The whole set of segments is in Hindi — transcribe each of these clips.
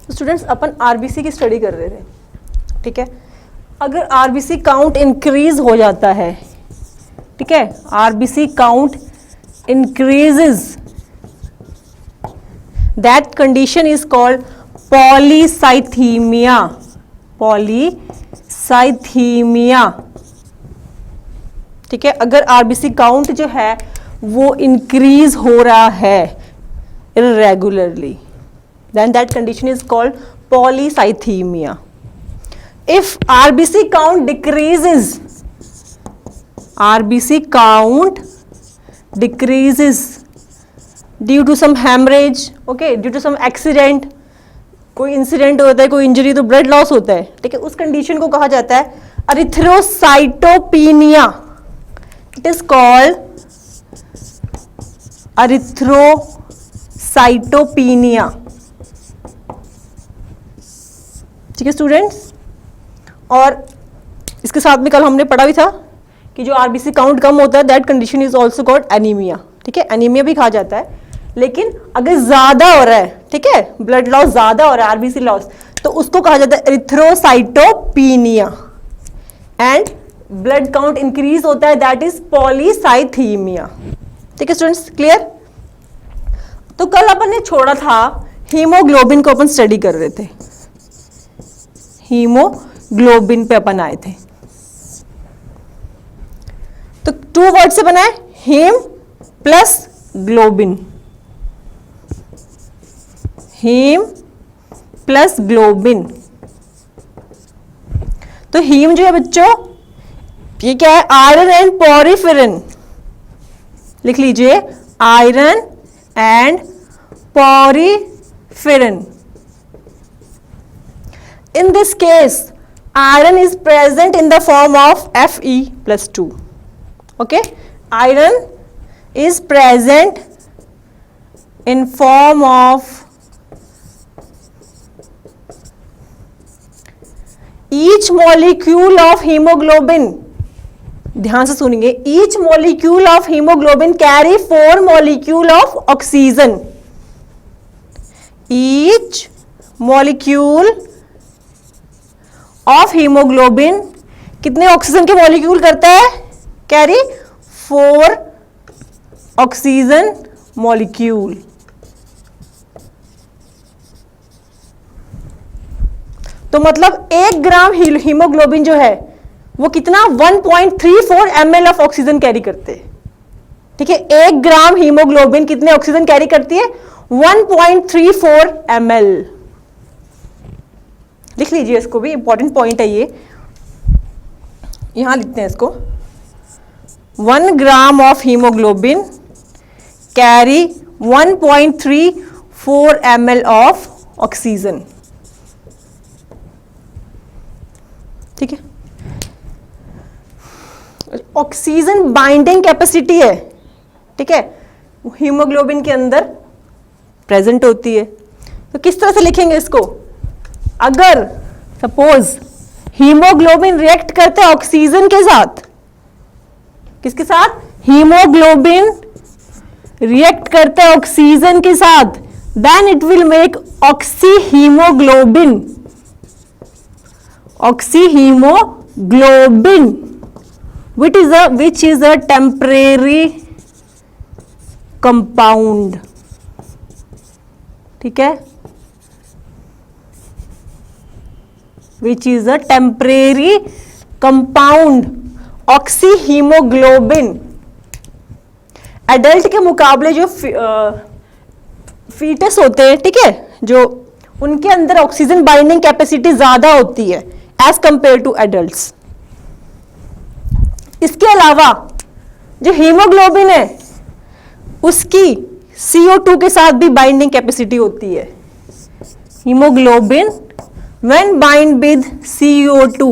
तो स्टूडेंट्स अपन आरबीसी की स्टडी कर रहे थे, ठीक है। अगर आरबीसी काउंट इंक्रीज हो जाता है, ठीक है, RBC count increases, that condition is called polycythaemia. Polycythaemia, ठीक है। अगर आरबीसी काउंट जो है वो इंक्रीज हो रहा है irregularly, then that condition is called polycythemia. If RBC count decreases, RBC count decreases due to some hemorrhage, okay, due to some accident, कोई इंसिडेंट होता है, कोई इंजरी, तो ब्लड लॉस होता है, ठीक है, उस कंडीशन को कहा जाता है अरिथ्रोसाइटोपिनिया। इट इज कॉल्ड अरिथ्रोसाइटोपिनिया, ठीक है स्टूडेंट्स। और इसके साथ में कल हमने पढ़ा भी था कि जो आरबीसी काउंट कम होता है that condition is also called anaemia, ठीक है। एनीमिया भी कहा जाता है, लेकिन अगर ज्यादा हो रहा है, ठीक है, ब्लड लॉस ज्यादा हो रहा है, आरबीसी लॉस, तो उसको कहा जाता है एरिथ्रोसाइटोपिनिया। एंड ब्लड काउंट इंक्रीज होता है, दैट इज पॉलीसाइथीमिया, ठीक है स्टूडेंट्स, क्लियर। तो कल अपन ने छोड़ा था हीमोग्लोबिन को अपन स्टडी कर रहे थे, हीमोग्लोबिन पे अपन आए थे। तो 2 वर्ड से बना है, haem plus globin, haem plus globin. तो हीम जो है बच्चों, ये क्या है, आयरन एंड पॉरीफेरिन, लिख लीजिए, iron and porphyrin. In this case, iron is present in the form of Fe+2. Okay, iron is present in form of each molecule of hemoglobin. ध्यान से सुनिए, each molecule of hemoglobin carry 4 molecule of oxygen. Each molecule of haemoglobin कितने ऑक्सीजन के मॉलिक्यूल करता है, कैरी 4 ऑक्सीजन मॉलिक्यूल। तो मतलब 1 ग्राम हीमोग्लोबिन जो है वो कितना 1.34 ml ऑफ ऑक्सीजन कैरी करते हैं, ठीक है। 1 ग्राम हीमोग्लोबिन कितने ऑक्सीजन कैरी करती है, 1.34 ml। लिख लीजिए इसको भी, इंपॉर्टेंट पॉइंट है ये, यहां लिखते हैं इसको। 1 gram of haemoglobin carry 1.34 ml of oxygen, ठीक है। ऑक्सीजन बाइंडिंग कैपेसिटी है, ठीक है, हीमोग्लोबिन के अंदर प्रेजेंट होती है। तो किस तरह से लिखेंगे इसको, अगर सपोज हीमोग्लोबिन रिएक्ट करता है ऑक्सीजन के साथ, किसके साथ, हीमोग्लोबिन रिएक्ट करता है ऑक्सीजन के साथ, then it will make oxyhaemoglobin, oxyhaemoglobin which is a temporary compound, ठीक है, which is a temporary compound, oxyhaemoglobin. Adult के मुकाबले जो फीटस होते हैं, ठीक है, जो उनके अंदर ऑक्सीजन बाइंडिंग कैपेसिटी ज्यादा होती है एज कंपेयर टू एडल्ट्स। इसके अलावा जो हीमोग्लोबिन है उसकी CO2 के साथ भी बाइंडिंग कैपेसिटी होती है। Haemoglobin when bind with CO2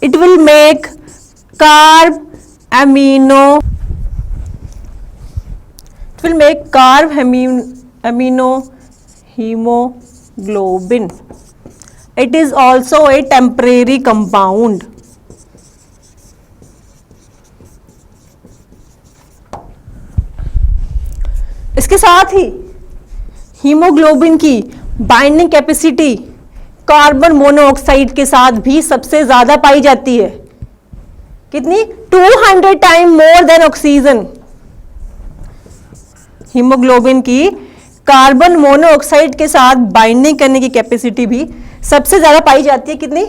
it will make carb amino hemoglobin. It is also a temporary compound. इसके साथ ही हीमोग्लोबिन की बाइंडिंग कैपेसिटी कार्बन मोनोऑक्साइड के साथ भी सबसे ज्यादा पाई जाती है। कितनी? 200 time more than oxygen. Haemoglobin की कार्बन मोनोऑक्साइड के साथ बाइंडिंग करने की कैपेसिटी भी सबसे ज्यादा पाई जाती है। कितनी?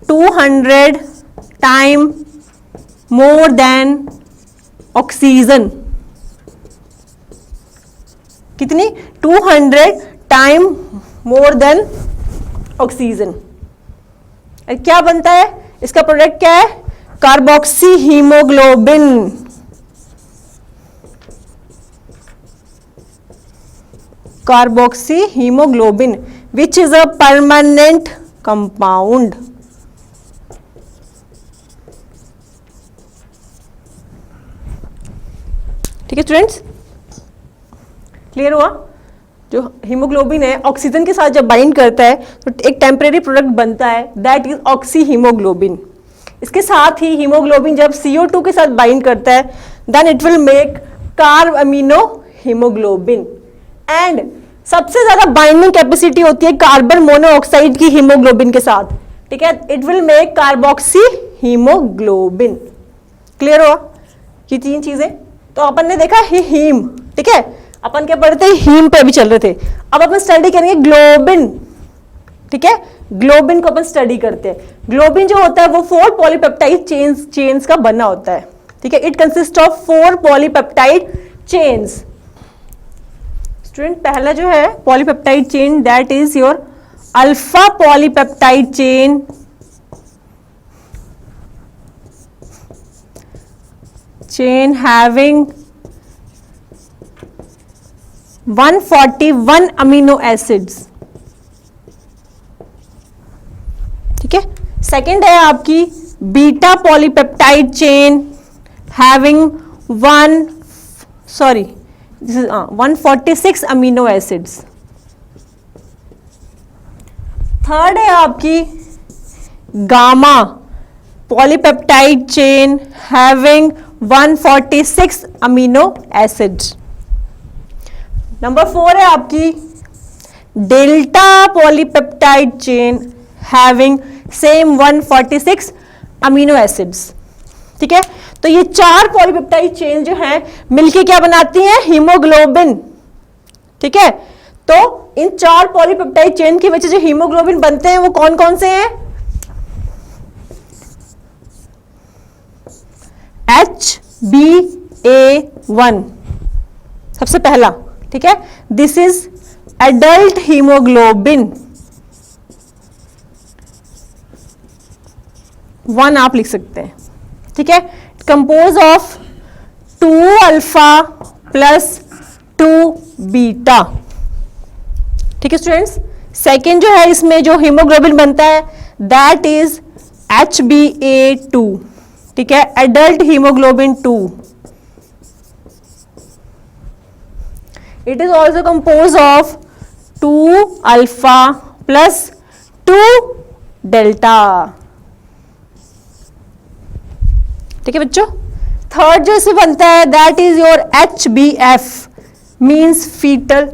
200 टाइम मोर देन ऑक्सीजन। कितनी? 200 टाइम मोर देन ऑक्सीजन। क्या बनता है? इसका प्रोडक्ट क्या है? Carboxy haemoglobin. Carboxy haemoglobin which is a permanent compound. ठीक है स्टूडेंट्स, क्लियर हुआ? जो हीमोग्लोबिन है ऑक्सीजन के साथ जब बाइंड करता है तो एक टेम्परेरी प्रोडक्ट बनता है, दैट इज ऑक्सी हीमोग्लोबिन। इसके साथ ही हीमोग्लोबिन जब CO2 के साथ बाइंड करता है then it will make carbaminohaemoglobin. And सबसे ज्यादा बाइंडिंग कैपेसिटी होती है कार्बन मोनोऑक्साइड की हीमोग्लोबिन के साथ। ठीक है, it will make carboxy haemoglobin. Clear हुआ? ये तीन चीजें तो अपन ने देखा हीम। ठीक है, अपन क्या पढ़ते हैं? हीम पे अभी चल रहे थे। अब अपन स्टडी करेंगे ग्लोबिन। ठीक है, ग्लोबिन को अपन स्टडी करते हैं। ग्लोबिन जो होता है वो 4 पॉलीपेप्टाइड चेन्स का बना होता है। ठीक है, it consist of 4 polypeptide chains. Student, पहला जो है polypeptide chain that is your alpha polypeptide chain, chain having 141 amino acids. ठीक है, सेकेंड है आपकी beta polypeptide chain having 146 amino acids. Third है आपकी gamma polypeptide chain having 146 amino acids. Number 4 है आपकी delta polypeptide chain having same 146 amino acids. ठीक है, तो ये 4 पॉलीपेप्टाइड चेन जो हैं मिलके क्या बनाती हैं? हीमोग्लोबिन। ठीक है, तो इन 4 पॉलीपेप्टाइड चेन की वजह से जो हीमोग्लोबिन बनते हैं वो कौन कौन से हैं? HbA1 सबसे पहला। ठीक है, दिस इज एडल्ट हीमोग्लोबिन 1 आप लिख सकते हैं। ठीक है, compose of 2 alpha plus 2 beta. ठीक है स्टूडेंट्स, सेकेंड जो है इसमें जो हीमोग्लोबिन बनता है दैट इज HbA2। ठीक है, adult haemoglobin 2। It is also compose of 2 alpha plus 2 delta. ठीक है बच्चों, थर्ड जो इसमें बनता है that is your HbF means foetal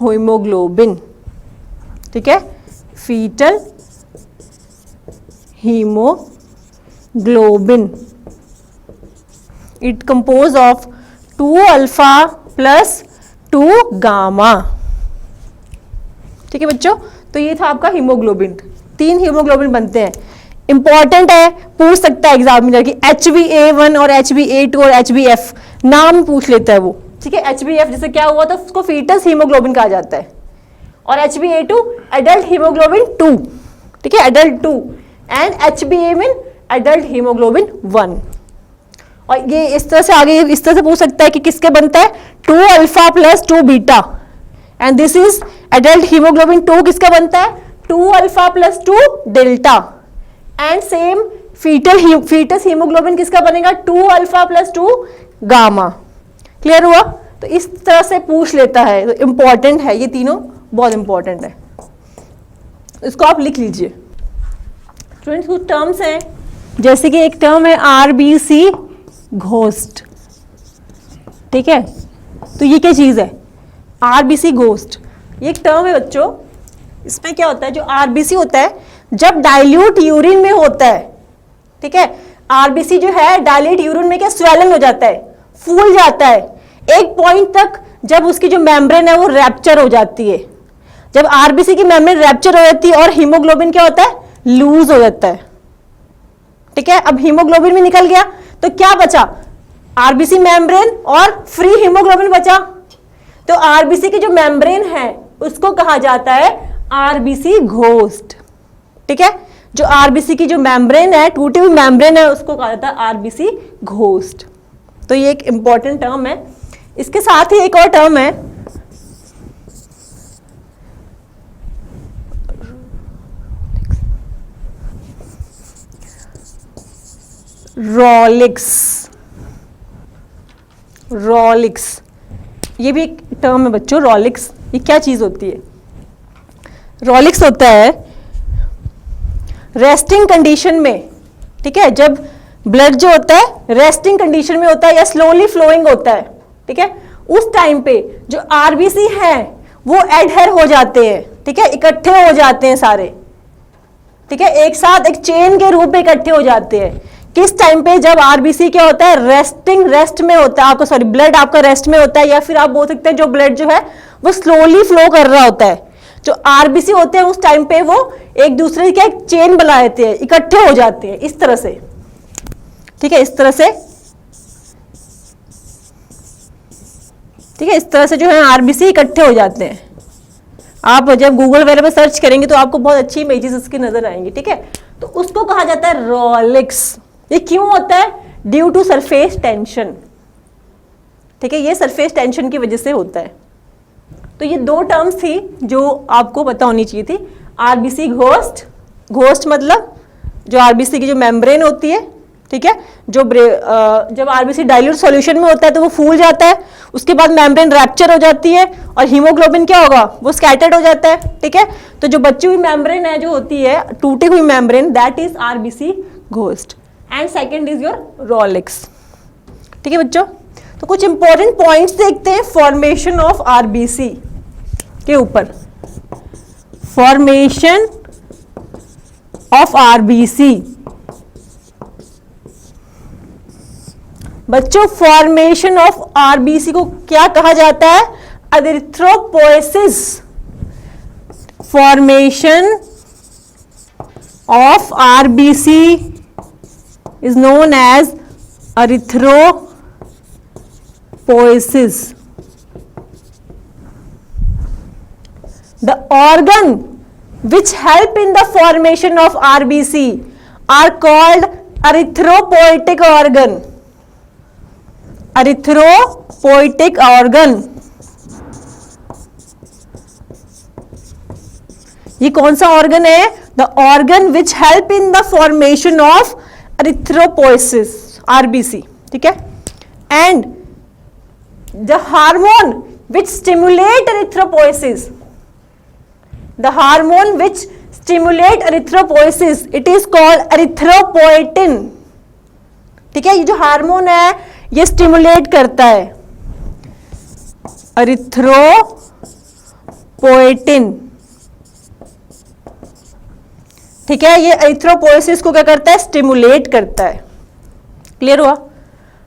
haemoglobin. ठीक है, foetal haemoglobin. It compose of 2 alpha plus 2 gamma. ठीक है बच्चों, तो ये था आपका हीमोग्लोबिन। 3 हीमोग्लोबिन बनते हैं। इंपॉर्टेंट है, पूछ सकता है एग्जामिनर की HbA1 और HbA2 और HbF नाम पूछ लेता है वो। ठीक है, HbF जैसे क्या हुआ था उसको फीटस हीमोग्लोबिन कहा जाता है और HbA2 एडल्ट हीमोग्लोबिन 2। ठीक है, adult 2 and HbA mean adult haemoglobin 1। और ये इस तरह से आगे इस तरह से पूछ सकता है कि किसके बनता है? 2 alpha plus 2 beta and this is adult haemoglobin 2 किसका बनता है? 2 alpha plus 2 delta and same foetus haemoglobin किसका बनेगा? 2 अल्फा प्लस 2 गामा। क्लियर हुआ? तो इस तरह से पूछ लेता है, तो इंपॉर्टेंट है, ये तीनों बहुत इंपॉर्टेंट है, इसको आप लिख लीजिए। स्टूडेंट्स कुछ टर्म्स हैं, जैसे कि एक टर्म है RBC घोस्ट। ठीक है, तो ये क्या चीज है? RBC घोस्ट ये एक टर्म है बच्चों, इसमें क्या होता है, जो आरबीसी होता है जब डाइल्यूट यूरिन में होता है, ठीक है, आरबीसी जो है डाइल्यूट यूरिन में क्या स्वेलन हो जाता है, फूल जाता है एक पॉइंट तक, जब उसकी जो मेम्ब्रेन है वो रैप्चर हो जाती है। जब आरबीसी की मेम्ब्रेन रैप्चर हो जाती है और हीमोग्लोबिन क्या होता है, लूज हो जाता है, ठीक है। अब हीमोग्लोबिन भी निकल गया तो क्या बचा, आरबीसी मेम्ब्रेन और फ्री हीमोग्लोबिन बचा। तो आरबीसी की जो मेम्ब्रेन है उसको कहा जाता है आरबीसी घोस्ट, ठीक है। जो आरबीसी की जो मेम्ब्रेन है, टूटी हुई मेम्ब्रेन है, उसको कहा जाता है आरबीसी घोस्ट। तो ये एक इंपॉर्टेंट टर्म है। इसके साथ ही एक और टर्म है रॉलिक्स। रॉलिक्स ये भी एक टर्म है बच्चों। रॉलिक्स ये क्या चीज होती है, रॉलिक्स होता है रेस्टिंग कंडीशन में, ठीक है, जब ब्लड जो होता है रेस्टिंग कंडीशन में होता है या स्लोली फ्लोइंग होता है, ठीक है, उस टाइम पे जो आरबीसी हैं वो एडहेर हो जाते हैं, ठीक है, इकट्ठे हो जाते हैं सारे, ठीक है, एक साथ एक चेन के रूप में इकट्ठे हो जाते हैं। किस टाइम पे, जब आरबीसी क्या होता है रेस्ट में होता है, आपका सॉरी ब्लड आपका रेस्ट में होता है, या फिर आप बोल सकते हैं जो ब्लड जो है वो स्लोली फ्लो कर रहा होता है। जो आरबीसी होते हैं उस टाइम पे वो एक दूसरे का एक चेन बना लेते हैं, इकट्ठे हो जाते हैं इस तरह से, ठीक है, इस तरह से, ठीक है, इस तरह से जो है आरबीसी इकट्ठे हो जाते हैं। आप जब गूगल वगैरह पे सर्च करेंगे तो आपको बहुत अच्छी इमेजेस उसकी नजर आएंगी, ठीक है। तो उसको कहा जाता है रॉलिक्स। ये क्यों होता है, ड्यू टू सरफेस टेंशन, ठीक है, ये सरफेस टेंशन की वजह से होता है। तो ये दो टर्म्स थी जो आपको पता होनी चाहिए थी। आरबीसी घोस्ट, घोस्ट मतलब जो आरबीसी की जो मेम्ब्रेन होती है, ठीक है, जो जब आरबीसी डाइल्यूट सॉल्यूशन में होता है तो वो फूल जाता है, उसके बाद मेम्ब्रेन रैप्चर हो जाती है और हीमोग्लोबिन क्या होगा, वो स्कैटर्ड हो जाता है, ठीक है। तो जो बची हुई मेम्ब्रेन है जो होती है टूटी हुई membrane, that is RBC ghost and second is your rouleaux, ठीक है बच्चों। तो कुछ इंपॉर्टेंट पॉइंट्स देखते हैं फॉर्मेशन ऑफ आरबीसी के ऊपर। फॉर्मेशन ऑफ आरबीसी बच्चों, फॉर्मेशन ऑफ आरबीसी को क्या कहा जाता है, erythropoiesis. Formation of RBC is known as erythropoiesis. The organ which help in the formation of RBC are called erythropoietic organ. Erythropoietic organ. ये कौन सा ऑर्गन है, the organ which help in the formation of erythropoiesis, RBC, ठीक है, and the hormone which stimulate erythropoiesis, the hormone which stimulate erythropoiesis, it is called erythropoietin, ठीक है। ये जो हार्मोन है ये स्टिमुलेट करता है, एरिथ्रोपोएटिन, ठीक है। ये एरिथ्रोपोएसिस को क्या करता है, स्टिमुलेट करता है। क्लियर हुआ।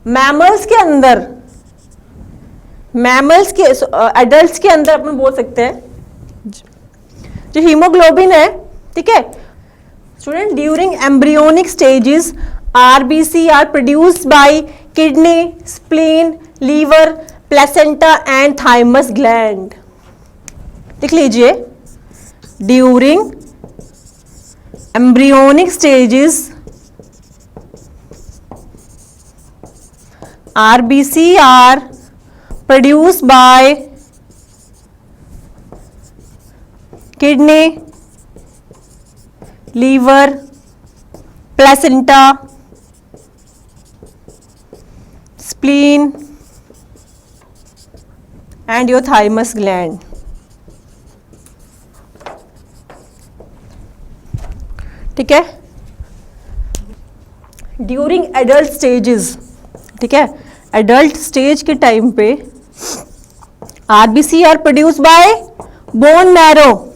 मैमल्स के अंदर, मैमल्स के एडल्ट्स के अंदर अपन बोल सकते हैं जो हीमोग्लोबिन है, ठीक है student, during embryonic stages RBC are produced by kidney, spleen, liver, placenta and thymus gland. लिख लीजिए, ड्यूरिंग embryonic stages RBC are produced by kidney, liver, placenta, spleen and your thymus gland. ठीक है, ड्यूरिंग एडल्ट स्टेजेस, ठीक है, एडल्ट स्टेज के टाइम पे RBC are produce by bone marrow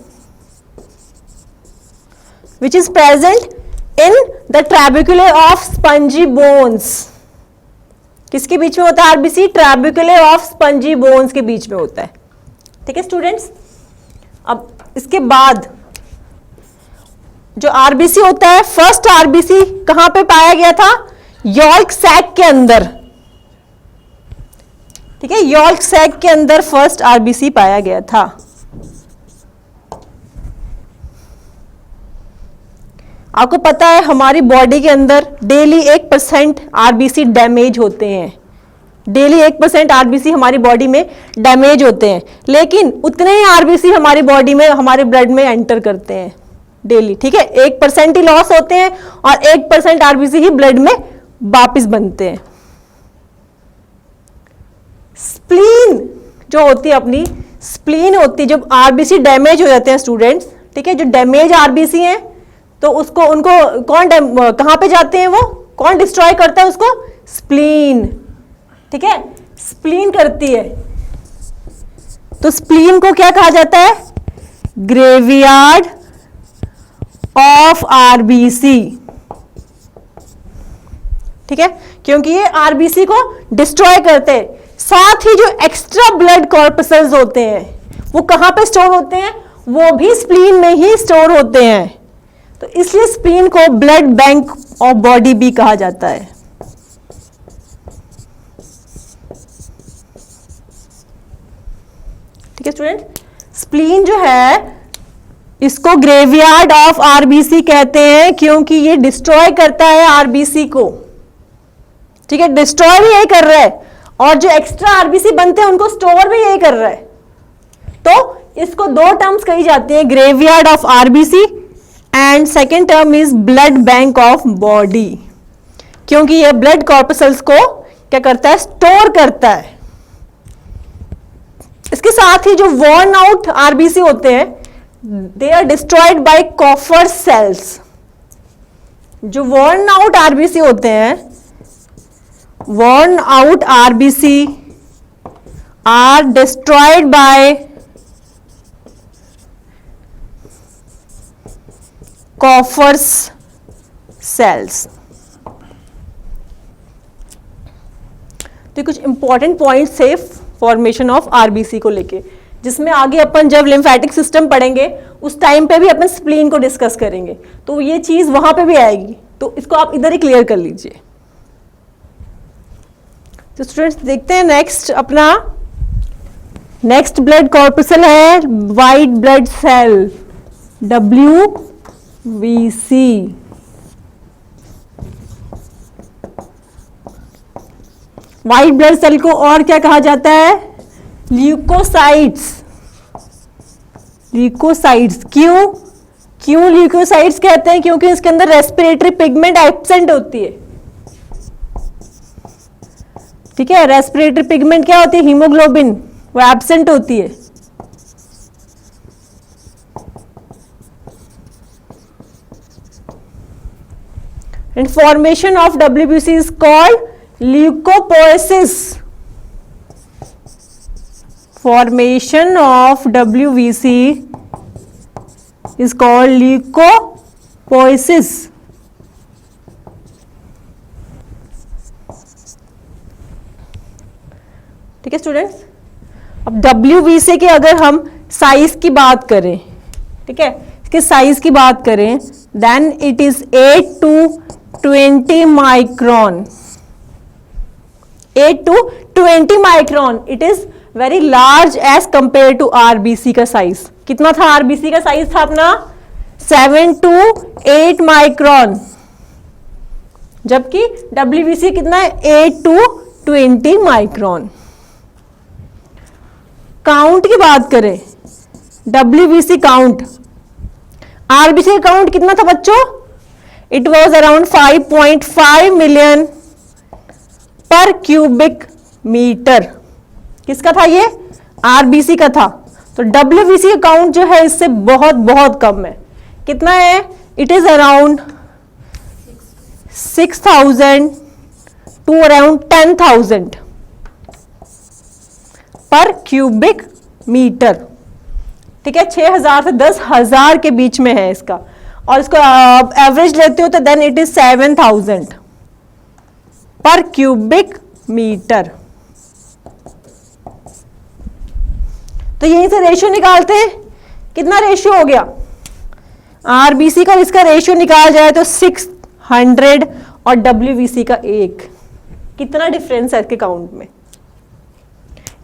which is present in the trabeculae of spongy bones. किसके बीच में होता है आरबीसी? ट्रैबिकुले ऑफ स्पंजी बोन्स के बीच में होता है। ठीक है स्टूडेंट्स, अब इसके बाद जो आरबीसी होता है, फर्स्ट आरबीसी कहां पे पाया गया था? यॉर्क सैक के अंदर। ठीक है, यॉर्क सैक के अंदर फर्स्ट आरबीसी पाया गया था। आपको पता है हमारी बॉडी के अंदर डेली 1% आरबीसी डैमेज होते हैं। डेली 1% आरबीसी हमारी बॉडी में डैमेज होते हैं, लेकिन उतने ही आरबीसी हमारी बॉडी में, हमारे ब्लड में एंटर करते हैं डेली। ठीक है, 1% ही लॉस होते हैं और 1% आरबीसी ही ब्लड में वापस बनते हैं। स्प्लीन जो होती है अपनी, स्प्लीन होती है जब आरबीसी डैमेज हो जाते हैं स्टूडेंट्स। ठीक है, जो डैमेज आरबीसी हैं तो उसको, उनको कौन कहां पे जाते हैं, वो कौन डिस्ट्रॉय करता है उसको? स्प्लीन। ठीक है, स्प्लीन करती है। तो स्प्लीन को क्या कहा जाता है? Graveyard of RBC. ठीक है, क्योंकि ये आरबीसी को डिस्ट्रॉय करते हैं। साथ ही जो एक्स्ट्रा ब्लड कॉर्पसेल्स होते हैं वो कहां पे स्टोर होते हैं? वो भी स्प्लीन में ही स्टोर होते हैं। तो इसलिए स्प्लीन को ब्लड बैंक ऑफ बॉडी भी कहा जाता है। ठीक है स्टूडेंट, स्प्लीन जो है इसको ग्रेवयार्ड ऑफ आरबीसी कहते हैं, क्योंकि ये डिस्ट्रॉय करता है आरबीसी को। ठीक है, डिस्ट्रॉय भी यही कर रहा है और जो एक्स्ट्रा आरबीसी बनते हैं उनको स्टोर भी यही कर रहा है। तो इसको दो टर्म्स कही जाती है, graveyard of RBC and second term is blood bank of body, क्योंकि ये ब्लड कॉर्पसेल्स को क्या करता है? स्टोर करता है। इसके साथ ही जो वॉर्न आउट आरबीसी होते हैं, they are destroyed by copper cells. जो वॉर्न आउट आरबीसी होते हैं, worn out RBC are destroyed by copper cells. तो कुछ इंपॉर्टेंट पॉइंट्स थे फॉर्मेशन ऑफ आरबीसी को लेके, जिसमें आगे अपन जब लिम्फेटिक सिस्टम पढ़ेंगे उस टाइम पे भी अपन स्प्लीन को डिस्कस करेंगे, तो ये चीज वहां पे भी आएगी। तो इसको आप इधर ही क्लियर कर लीजिए। तो स्टूडेंट्स देखते हैं नेक्स्ट, अपना नेक्स्ट ब्लड कॉर्पसल है white blood cell, WBC। White blood cell को और क्या कहा जाता है? ल्यूकोसाइट्स। ल्यूकोसाइट्स क्यों ल्यूकोसाइट्स कहते हैं? क्योंकि इसके अंदर रेस्पिरेटरी पिगमेंट एब्सेंट होती है। ठीक है, रेस्पिरेटरी पिगमेंट क्या होती है? हीमोग्लोबिन, वो एब्सेंट होती है। And formation of WBC is called leukopoiesis. Formation of WBC is called leukopoiesis. ठीक है स्टूडेंट्स, अब WBC के अगर हम साइज की बात करें, ठीक है, इसके साइज की बात करें, then it is 8 to 20 micron. 8 to 20 micron, it is very large as compare to RBC का साइज। कितना था आरबीसी का साइज? था अपना 7 to 8 माइक्रोन, जबकि WBC कितना है? 8 to 20 माइक्रोन। काउंट की बात करें, WBC काउंट, आरबीसी का काउंट कितना था बच्चों? इट वॉज अराउंड 5.5 मिलियन पर क्यूबिक मीटर। किसका था ये? आरबीसी का था। तो WBC का काउंट जो है इससे बहुत बहुत कम है। कितना है? It is around 6,000 to around 10,000 पर क्यूबिक मीटर। ठीक है, 6,000 से 10,000 के बीच में है इसका, और इसको एवरेज लेते हो तो देन इट इज 7,000 पर क्यूबिक मीटर। तो यहीं से रेशियो निकालते हैं, कितना रेशियो हो गया आरबीसी का, इसका रेशियो निकाल जाए तो 600 और डब्ल्यूबीसी का 1, कितना डिफरेंस है इसके काउंट में।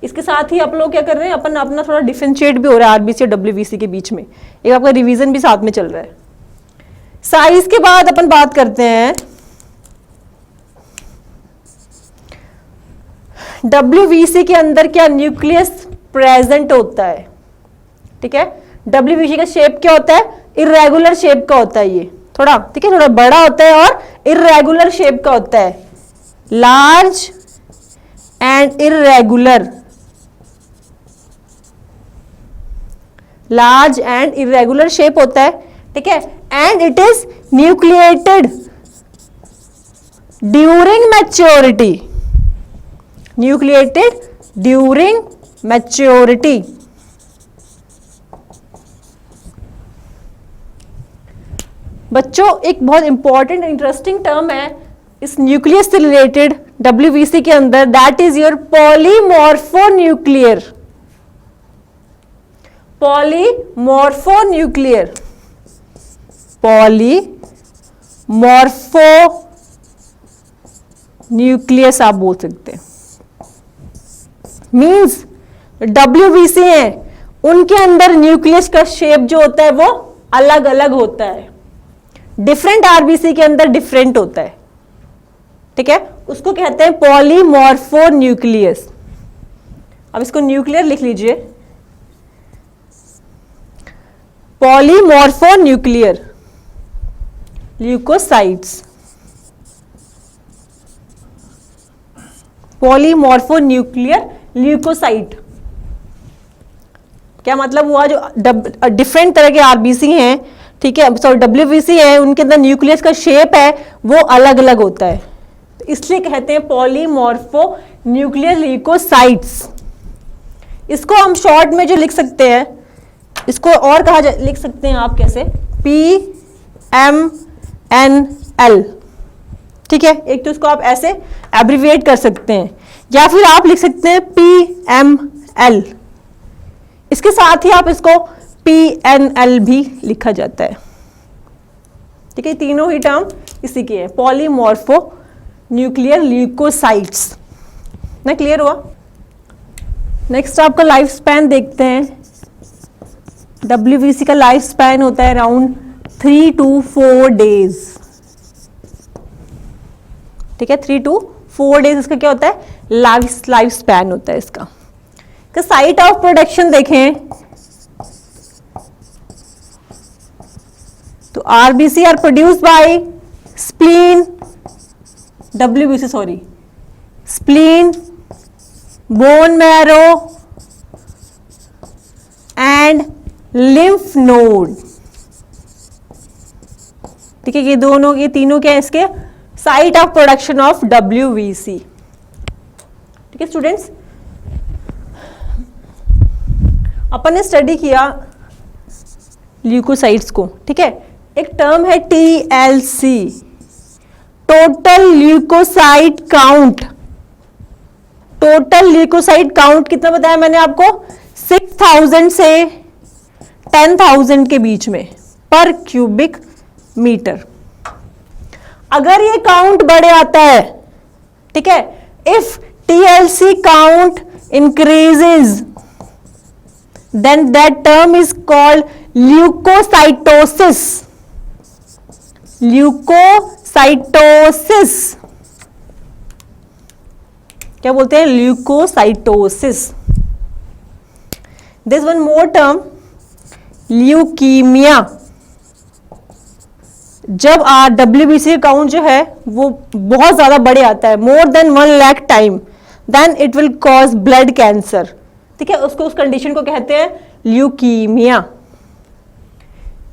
इसके साथ ही आप लोग क्या कर रहे हैं, अपन अपना थोड़ा डिफरेंशिएट भी हो रहा है आरबीसी और डब्ल्यूबीसी के बीच में, एक आपका रिवीजन भी साथ में चल रहा है। साइज के बाद अपन बात करते हैं डब्ल्यूबीसी के अंदर क्या न्यूक्लियस प्रेजेंट होता है। ठीक है, डब्ल्यूबीसी का शेप क्या होता है, इरेगुलर शेप का होता है ये थोड़ा, ठीक है, थोड़ा बड़ा होता है और इरेगुलर शेप का होता है, large and irregular, large and irregular shape होता है। ठीक है, and it is nucleated during maturity, nucleated during maturity. बच्चों एक बहुत इंपॉर्टेंट इंटरेस्टिंग टर्म है इस न्यूक्लियस से रिलेटेड डब्ल्यूबीसी के अंदर, that is your polymorphonuclear, polymorphonuclear, polymorphonucleus आप बोल सकते हैं। मींस डब्ल्यूबीसी है उनके अंदर न्यूक्लियस का शेप जो होता है वो अलग अलग होता है, डिफरेंट आरबीसी के अंदर डिफरेंट होता है। ठीक है, उसको कहते हैं पॉलीमॉर्फोन्यूक्लियस। अब इसको न्यूक्लियर लिख लीजिए, पॉलीमॉर्फोन्यूक्लियर ल्यूकोसाइट्स, पॉलीमॉर्फोन्यूक्लियर ल्यूकोसाइट। क्या मतलब हुआ, जो डिफरेंट तरह के आरबीसी हैं, ठीक है, सॉरी डब्ल्यूबीसी है, उनके अंदर न्यूक्लियस का शेप है वो अलग अलग होता है, तो इसलिए कहते हैं पॉलीमॉर्फोन्यूक्लियर ल्यूकोसाइट्स। इसको हम शॉर्ट में जो लिख सकते हैं, इसको और कहा लिख सकते हैं आप कैसे, PMNL। ठीक है, एक तो इसको आप ऐसे एब्रिविएट कर सकते हैं, या फिर आप लिख सकते हैं PML। इसके साथ ही आप इसको PNL भी लिखा जाता है। ठीक है, तीनों ही टर्म इसी के हैं, पॉलीमॉर्फोन्यूक्लियर ल्यूकोसाइट्स। ना क्लियर हुआ। नेक्स्ट आपका लाइफ स्पैन देखते हैं। डब्ल्यूबीसी का लाइफ स्पैन होता है अराउंड 3 to 4 डेज। ठीक है, 3 to 4 डेज इसका क्या होता है, लाइफ स्पैन होता है इसका। साइट ऑफ प्रोडक्शन देखें तो RBC are produced by spleen, WBC sorry, spleen, bone marrow and lymph node. ठीक है, ये दोनों, ये तीनों क्या है इसके site of production of WBC. ठीक है स्टूडेंट्स, अपन ने स्टडी किया ल्यूकोसाइट्स को। ठीक है, एक टर्म है TLC, total leukocyte count. Total leukocyte count कितना बताया मैंने आपको, 6,000 से 10,000 के बीच में पर क्यूबिक मीटर। अगर ये काउंट बढ़े आता है, ठीक है, if TLC count increases then that term is called leukocytosis, leukocytosis. क्या बोलते हैं, leukocytosis. This one more term, leukaemia. जब डब्ल्यूबीसी काउंट जो है वो बहुत ज्यादा बढ़े आता है, more than 1 lakh time, then it will cause blood cancer. ठीक है, उसको, उस कंडीशन को कहते हैं ल्यूकीमिया।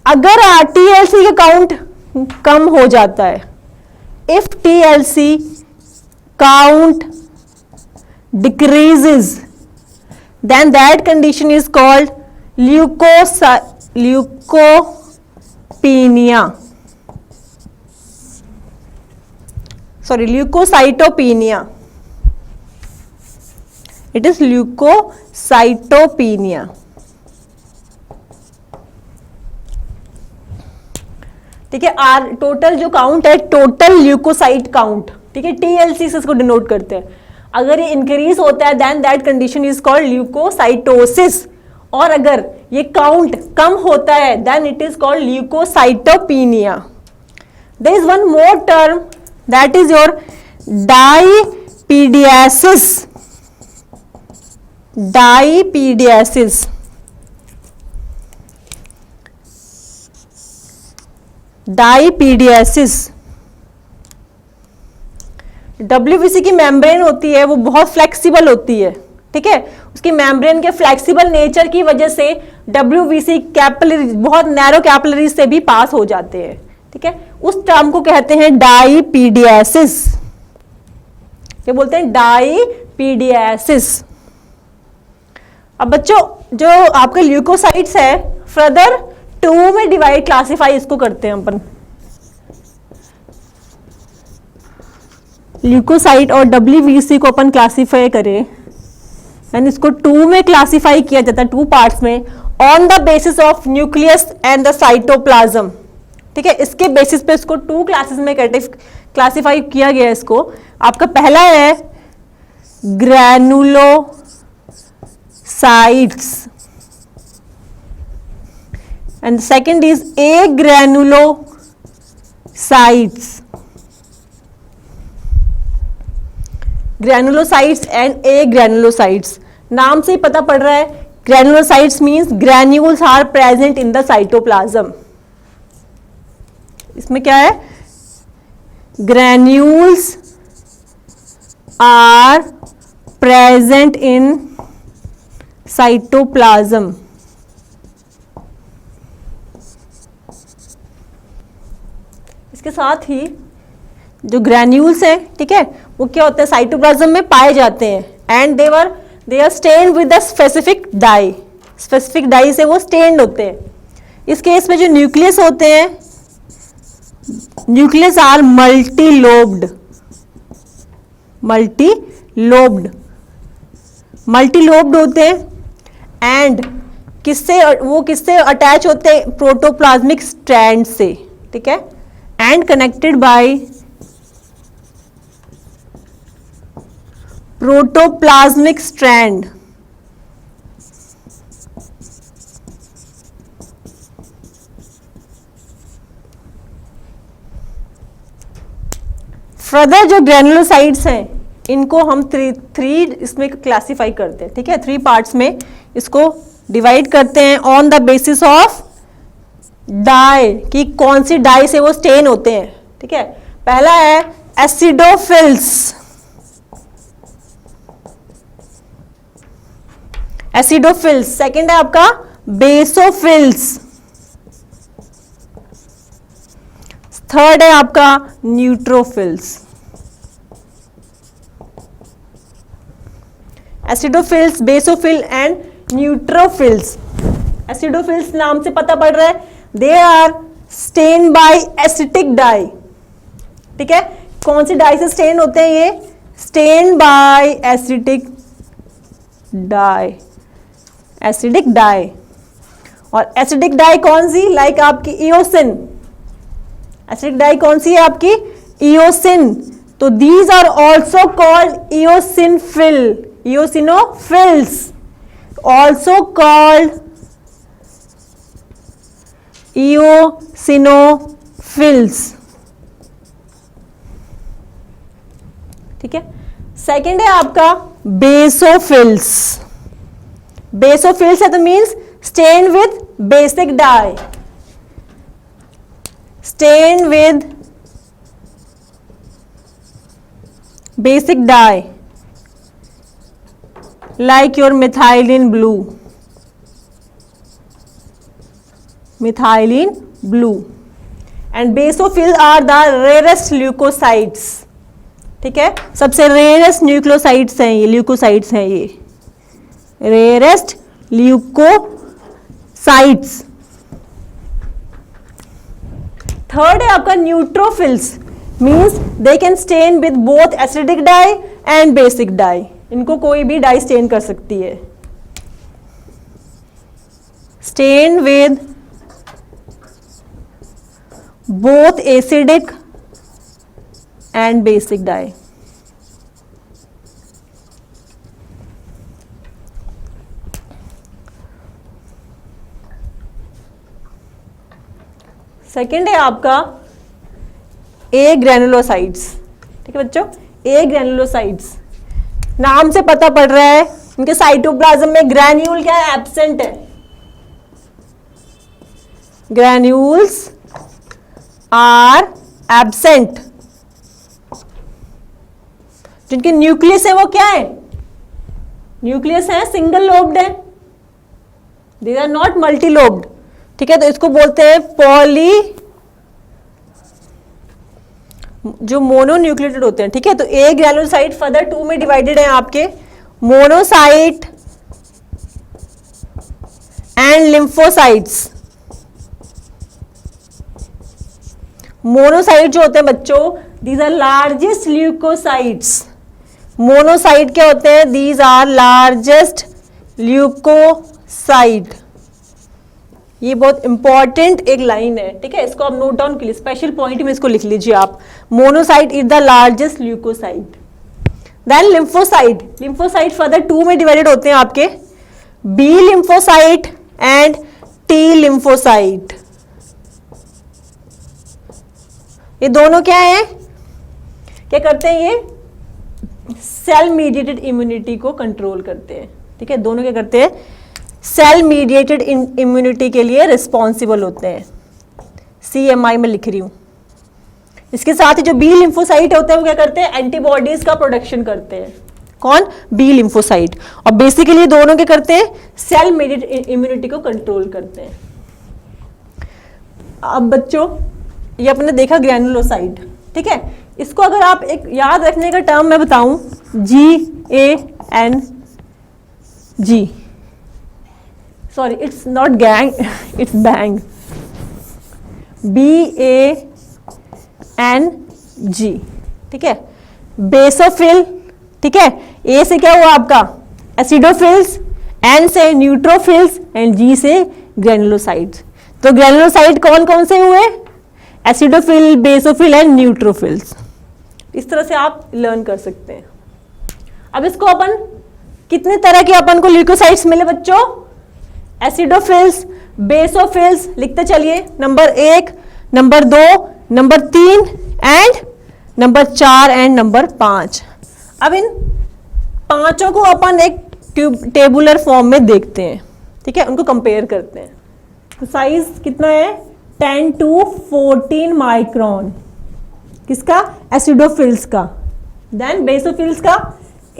अगर TLC का काउंट कम हो जाता है, if TLC count decreases, then that condition is called leukopenia, sorry leukocytopenia, it is leukocytopenia. ठीक है, आर टोटल जो काउंट है, टोटल ल्यूकोसाइट काउंट, ठीक है, टीएलसी से इसको डिनोट करते हैं। अगर ये इंक्रीज होता है then that condition is called leukocytosis, और अगर ये काउंट कम होता है then it is called leukocytopenia. There is one more term that is your diapedesis, diapedesis. Diapedesis, WBC की मेम्ब्रेन होती है वो बहुत फ्लेक्सिबल होती है, ठीक है, उसकी मेम्ब्रेन के फ्लेक्सिबल नेचर की वजह से डब्ल्यूबीसी कैपिलरी, बहुत नैरो कैपिलरी से भी पास हो जाते हैं, ठीक है, उस टर्म को कहते हैं डाईपीडियासिस। क्या बोलते हैं? डाईपीडियासिस। अब बच्चों जो आपके ल्यूकोसाइट्स है फर्दर 2 में डिवाइड क्लासिफाई इसको करते हैं अपन, ल्यूकोसाइट और डब्ल्यूबीसी को अपन क्लासिफाई करें एंड इसको 2 में क्लासिफाई किया जाता है, 2 पार्ट्स में, on the basis of nucleus and the cytoplasm. ठीक है, इसके बेसिस पे इसको 2 क्लासेस में क्लासिफाई किया गया है इसको। आपका पहला है granulocytes and second is agranulocytes, granulocytes and agranulocytes। नाम से ही पता पड़ रहा है, granulocytes means granules are present in the cytoplasm। इसमें क्या है? granules are present in cytoplasm। इसके साथ ही जो ग्रैन्यूल्स हैं, ठीक है, वो क्या होते हैं? साइटोप्लाज्म में पाए जाते हैं and they are stained with the specific dye, specific dye से वो स्टेन्ड होते हैं। इस केस में जो न्यूक्लियस होते हैं, न्यूक्लियस आर मल्टीलोब्ड, मल्टीलोब्ड होते हैं एंड किससे अटैच होते हैं? प्रोटोप्लाज्मिक स्ट्रैंड से, ठीक है, and connected by protoplasmic strand। Further जो ग्रैनुलोसाइट्स हैं इनको हम थ्री इसमें क्लासिफाई करते हैं, ठीक है, 3 पार्ट्स में इसको डिवाइड करते हैं on the basis of dye, कि कौन सी डाई से वो स्टेन होते हैं, ठीक है। पहला है एसिडोफिल्स, एसिडोफिल्स। सेकंड है आपका बेसोफिल्स। थर्ड है आपका neutrophils. Acidophils, basophil and neutrophils. Acidophils नाम से पता पड़ रहा है, they are stain by acetic dye, ठीक है। कौन सी डाई से स्टेन होते हैं ये? Stain by acetic dye, acidic dye. और एसिडिक डाई कौन सी? लाइक आपकी इओसिन। एसिडिक डाई कौन सी है आपकी? इओसिन। तो these are also called eosinophil, eosinophils, also called eosinophils, ठीक है। सेकंड है आपका बेसोफिल्स। बेसोफिल्स है तो means stain with basic dye, stain with basic dye, like your methylene blue, methylene blue, and basophil are the rarest leukocytes, ठीक है। सबसे रेयरेस्ट न्यूक्लियोसाइट्स हैं ये, ल्यूकोसाइट्स हैं ये, रेयरेस्ट ल्यूकोसाइट्स साइट्स। थर्ड है आपका neutrophils, means they can stain with both acidic dye and basic dye. इनको कोई भी डाई स्टेन कर सकती है। Stain with both acidic and basic dye. Second है आपका ए ग्रैनुलोसाइट्स। ठीक है बच्चों, ए ग्रैनुलोसाइट्स नाम से पता पड़ रहा है उनके साइटोप्लाज्म में ग्रैन्यूल क्या है, एब्सेंट है। Granules are absent. जिनके न्यूक्लियस है वो क्या है, न्यूक्लियस है सिंगल लोब्ड है, they are not multi lobed. ठीक है, तो इसको बोलते हैं पॉली, जो मोनोन्यूक्लिएटेड होते हैं। ठीक है, तो ए ग्रैनुलोसाइट फर्दर टू में डिवाइडेड है आपके, मोनोसाइट एंड लिम्फोसाइट्स। मोनोसाइट जो होते हैं बच्चों, these are largest leukocytes. Monocyte क्या होते हैं, दीज आर लार्जेस्ट ल्यूकोसाइट। ये बहुत इंपॉर्टेंट एक लाइन है। ठीक है, इसको आप नोट डाउन के लिए स्पेशल पॉइंट में इसको लिख लीजिए आप, monocyte is the largest leukocyte. Then lymphocyte, lymphocyte further two में डिवाइडेड होते हैं आपके, B lymphocyte and T lymphocyte. ये दोनों क्या है, क्या करते हैं, ये सेल मीडिएटेड इम्यूनिटी को कंट्रोल करते हैं। ठीक है, दोनों क्या करते हैं, सेल मीडिएटेड इम्यूनिटी के लिए रिस्पॉन्सिबल होते हैं। CMI में लिख रही हूं। इसके साथ ही जो बी लिम्फोसाइट होते हैं वो क्या करते हैं, एंटीबॉडीज का प्रोडक्शन करते हैं। कौन, बी लिम्फोसाइट। और बेसिकली दोनों क्या करते हैं, सेल मीडिएटेड इम्यूनिटी को कंट्रोल करते हैं। अब बच्चों ये अपने देखा ग्रैनुलोसाइट। ठीक है, इसको अगर आप एक याद रखने का टर्म मैं बताऊं, GANG, sorry it's not gang, it's bang, BANG। ठीक है, बेसोफिल। ठीक है, ए से क्या हुआ आपका, एसिडोफिल्स, एन से न्यूट्रोफिल्स एंड जी से ग्रैनुलोसाइट्स। तो ग्रैनुलोसाइट कौन कौन से हुए, एसिडोफिल, बेसोफिल एंड न्यूट्रोफिल्स। इस तरह से आप लर्न कर सकते हैं। अब इसको अपन कितने तरह के अपन को ल्यूकोसाइट्स मिले बच्चों, एसिडोफिल्स, बेसोफिल्स, लिखते चलिए, number 1, number 2, number 3 and number 4 and number 5। अब इन पांचों को अपन एक टेबुलर फॉर्म में देखते हैं। ठीक है, उनको कंपेयर करते हैं। तो साइज कितना है, 10 to 14 माइक्रोन, किसका, एसिडोफिल्स का। देन बेसोफिल्स का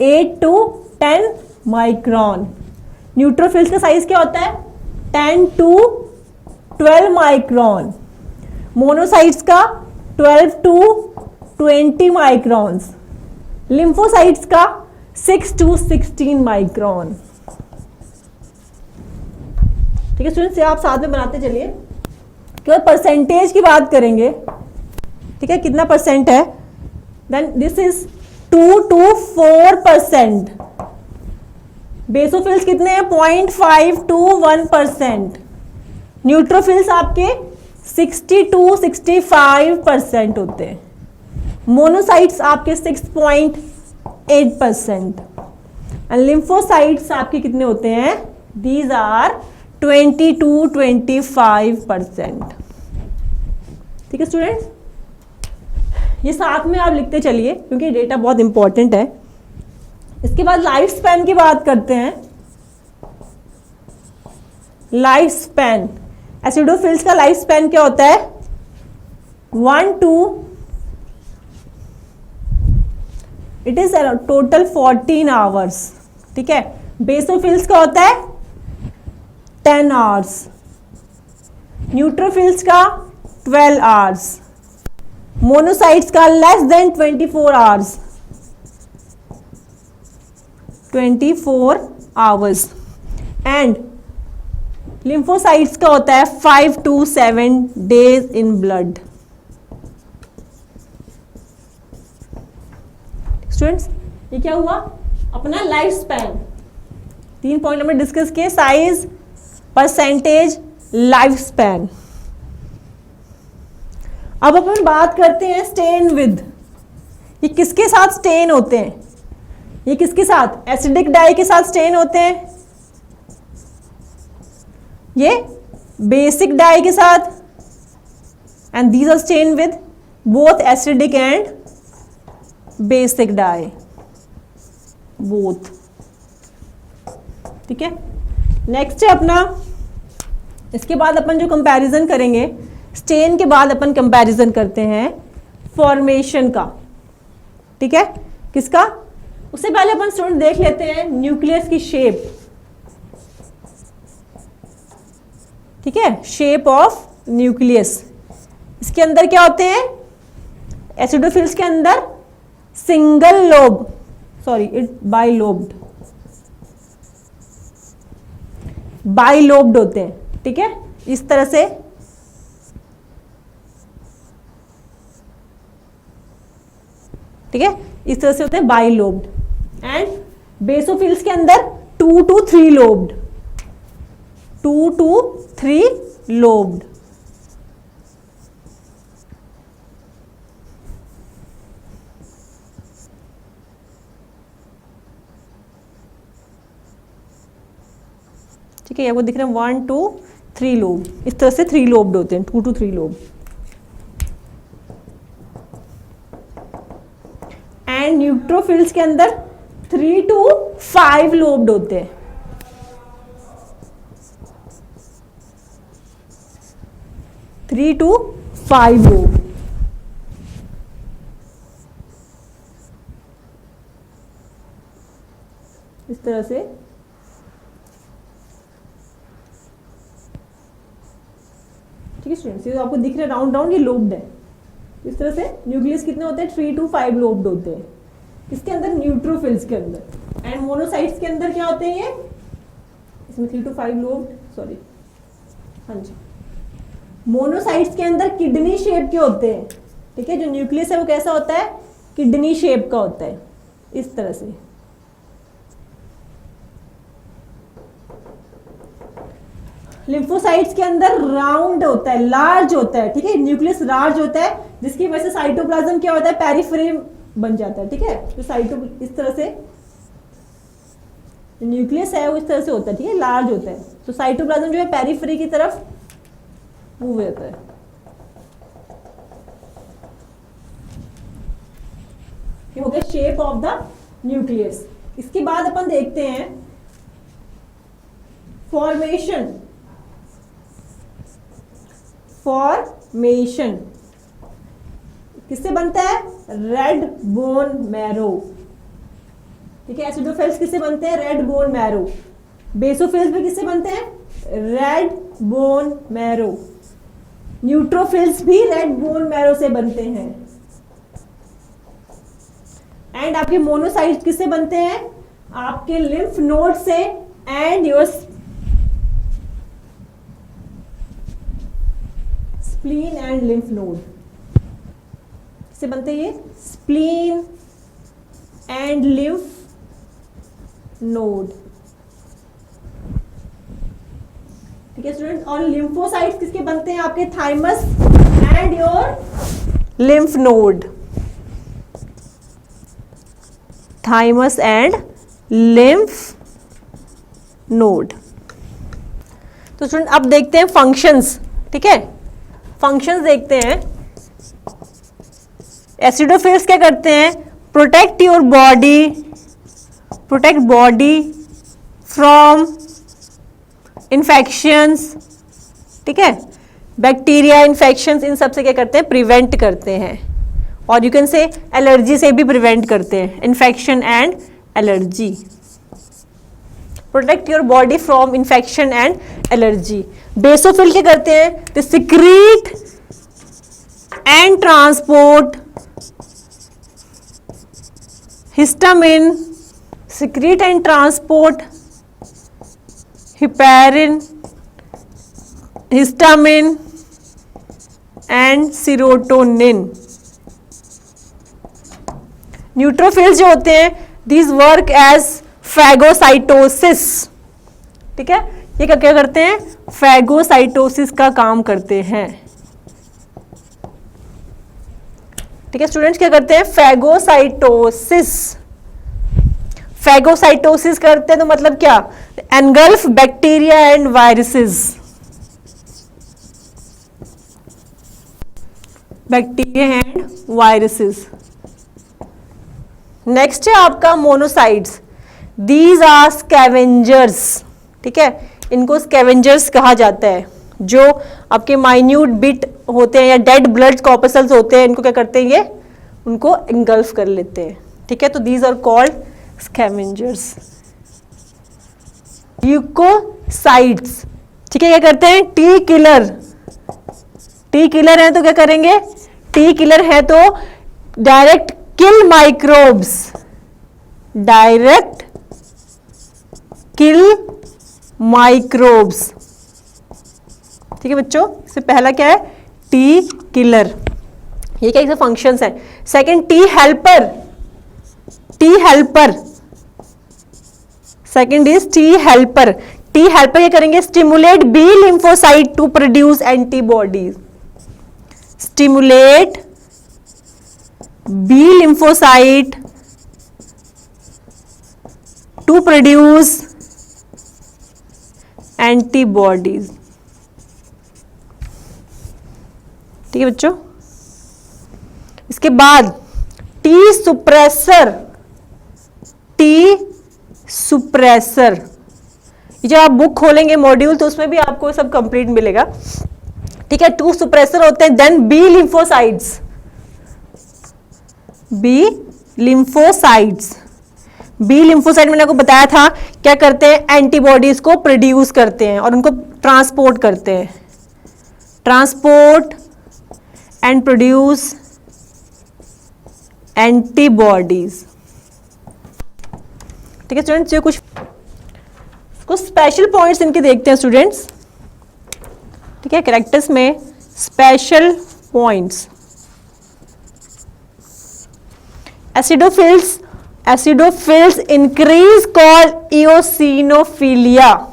8 to 10 माइक्रोन। न्यूट्रोफिल्स का साइज क्या होता है, 10 to 12 माइक्रोन। मोनोसाइट्स का 12 to 20 माइक्रोन्स। लिम्फोसाइट्स का 6 to 16 माइक्रोन। ठीक है स्टूडेंट्स, ये आप साथ में बनाते चलिए। केवल परसेंटेज की बात करेंगे। ठीक है, कितना परसेंट है, then this is 2 to 4%। Basophils कितने हैं, 0.5 to 1%। न्यूट्रोफिल्स आपके 60 to 65% होते हैं। मोनोसाइट्स आपके 6.8%। एंड लिम्फोसाइट्स आपके कितने होते हैं, दीज आर 20 to 25%। ठीक है स्टूडेंट्स, ये साथ में आप लिखते चलिए क्योंकि डेटा बहुत इंपॉर्टेंट है। इसके बाद लाइफ स्पैन की बात करते हैं। लाइफ स्पैन, एसिडोफिल्स का लाइफ स्पैन क्या होता है, 1 to it is total 14 hours. ठीक है, बेसोफिल्स का होता है 10 आवर्स, न्यूट्रोफिल्स का 12 आवर्स, मोनोसाइट्स का less than 24 hours, 24 hours. And lymphocytes का होता है 5 to 7 days in blood. Students, ये क्या हुआ? अपना लाइफ स्पैन 3 पॉइंट हमने डिस्कस किए, साइज, परसेंटेज, लाइफ स्पैन। अब अपन बात करते हैं स्टेन विद। ये किसके साथ स्टेन होते हैं? ये किसके साथ? एसिडिक डाई के साथ स्टेन होते हैं। ये बेसिक डाई के साथ, and these are stain with both acidic and basic dye, both. ठीक है, नेक्स्ट है अपना, इसके बाद अपन जो कंपैरिजन करेंगे, स्टेन के बाद अपन कंपैरिजन करते हैं फॉर्मेशन का। ठीक है, किसका? उससे पहले अपन स्टूडेंट देख लेते हैं न्यूक्लियस की शेप। ठीक है, शेप ऑफ न्यूक्लियस। इसके अंदर क्या होते हैं? एसिडोफिल्स के अंदर single lobe, sorry it bilobed, bilobed होते हैं। ठीक है, इस तरह से। ठीक है, इस तरह से होते हैं बाइलोब्ड। एंड बेसोफिल्स के अंदर 2 to 3 लोब्ड, 2 to 3 लोब्ड। ठीक है, आपको दिख रहे हैं 1 to 3 लोब, इस तरह से 3 लोब्ड होते हैं, 2 to 3 लोब। एंड न्यूट्रोफिल्स के अंदर 3 to 5 लोब्ड होते हैं। Three to 5 lobe. इस तरह से। ठीक है स्टूडेंट्स, ये आपको दिख रहा है राउंड राउंड, ये लोब्ड है। इस तरह से न्यूक्लियस कितने होते हैं? 3 to 5 लोब्ड होते हैं इसके अंदर, न्यूट्रोफिल्स के अंदर। एंड मोनोसाइट्स के अंदर क्या होते हैं? ये इसमें 3 to 5 लोब्ड, सॉरी, हाँ जी, मोनोसाइट्स के अंदर किडनी शेप के होते हैं। ठीक है, जो न्यूक्लियस है वो कैसा होता है? किडनी शेप का होता है, इस तरह से। लिम्फोसाइट्स के अंदर राउंड होता है, लार्ज होता है। ठीक है, न्यूक्लियस लार्ज होता है, जिसकी वजह से साइटोप्लाज्म क्या होता है? पेरिफेरी बन जाता है। ठीक है, तो इस तरह से न्यूक्लियस है वो इस तरह से होता है। ठीक है, लार्ज होता है, तो साइटोप्लाज्म जो है पेरिफेरी की तरफ मूव होता है। ये हो गया शेप ऑफ द न्यूक्लियस। इसके बाद अपन देखते हैं फॉर्मेशन। फॉर्मेशन किससे बनता है? Red bone marrow. ठीक है, एसिडोफिल्स किससे बनते हैं? Red bone marrow. बेसोफिल्स भी किससे बनते हैं? Red bone marrow. न्यूट्रोफिल्स भी रेड बोन मैरो से बनते हैं। एंड आपके मोनोसाइट्स किससे बनते हैं? आपके लिम्फ नोड से and your spleen and lymph node किससे बनते हैं? ये स्प्लीन एंड लिम्फ नोड। ठीक है स्टूडेंट्स, और लिम्फोसाइट्स किसके बनते हैं? आपके thymus and your lymph node. Thymus and lymph node. तो स्टूडेंट अब देखते हैं फंक्शंस। ठीक है, फंक्शंस देखते हैं। एसिडोफिल्स क्या करते हैं? Protect your body, protect body from infections. ठीक है, बैक्टीरिया, इन्फेक्शंस, इन सब से क्या करते हैं? प्रिवेंट करते हैं। और यू कैन से एलर्जी से भी प्रिवेंट करते हैं, infection and allergy. Protect your body from infection and allergy. Basophil क्या करते हैं? They secrete and transport histamine, secrete and transport heparin histamine and serotonin. Neutrophils जो होते हैं दीज वर्क एज फैगोसाइटोसिस, ठीक है, ये क्या करते हैं, फैगोसाइटोसिस का काम करते हैं। ठीक है स्टूडेंट्स, क्या करते हैं, फैगोसाइटोसिस। फैगोसाइटोसिस करते हैं तो मतलब क्या, engulf bacteria and viruses, bacteria and viruses. Next है आपका मोनोसाइट्स, दीज आर स्कैवेंजर्स। ठीक है, इनको स्कैवेंजर्स कहा जाता है, जो आपके माइन्यूट बिट होते हैं या डेड ब्लड कॉर्पसल्स होते हैं, इनको क्या करते हैं, ये उनको इंगल्फ कर लेते हैं। ठीक है, तो these are called scavengers. Leukocytes, ठीक है, क्या करते हैं, टी किलर। टी किलर है तो क्या करेंगे, टी किलर है तो डायरेक्ट किल माइक्रोब्स, डायरेक्ट किल माइक्रोब्स। ठीक है बच्चों, इससे पहला क्या है, टी किलर, ये क्या फंक्शंस है। Second T helper, T helper, second is T helper. T helper ये करेंगे, stimulate B lymphocyte to produce antibodies, stimulate B lymphocyte to produce antibodies. ठीक है बच्चों, इसके बाद टी सुप्रेसर, टी सुप्रेसर, जब आप बुक खोलेंगे मॉड्यूल तो उसमें भी आपको सब कंप्लीट मिलेगा। ठीक है, टू सुप्रेसर होते हैं। Then B lymphocytes, B lymphocytes, B lymphocyte मैंने आपको बताया था क्या करते हैं, एंटीबॉडीज को प्रोड्यूस करते हैं और उनको ट्रांसपोर्ट करते हैं, ट्रांसपोर्ट एंड प्रोड्यूस एंटीबॉडीज। ठीक है स्टूडेंट्स, ये कुछ स्पेशल पॉइंट्स इनके देखते हैं स्टूडेंट्स। ठीक है, कैरेक्टर्स में special points. Acidophils, acidophils increase called eosinophilia,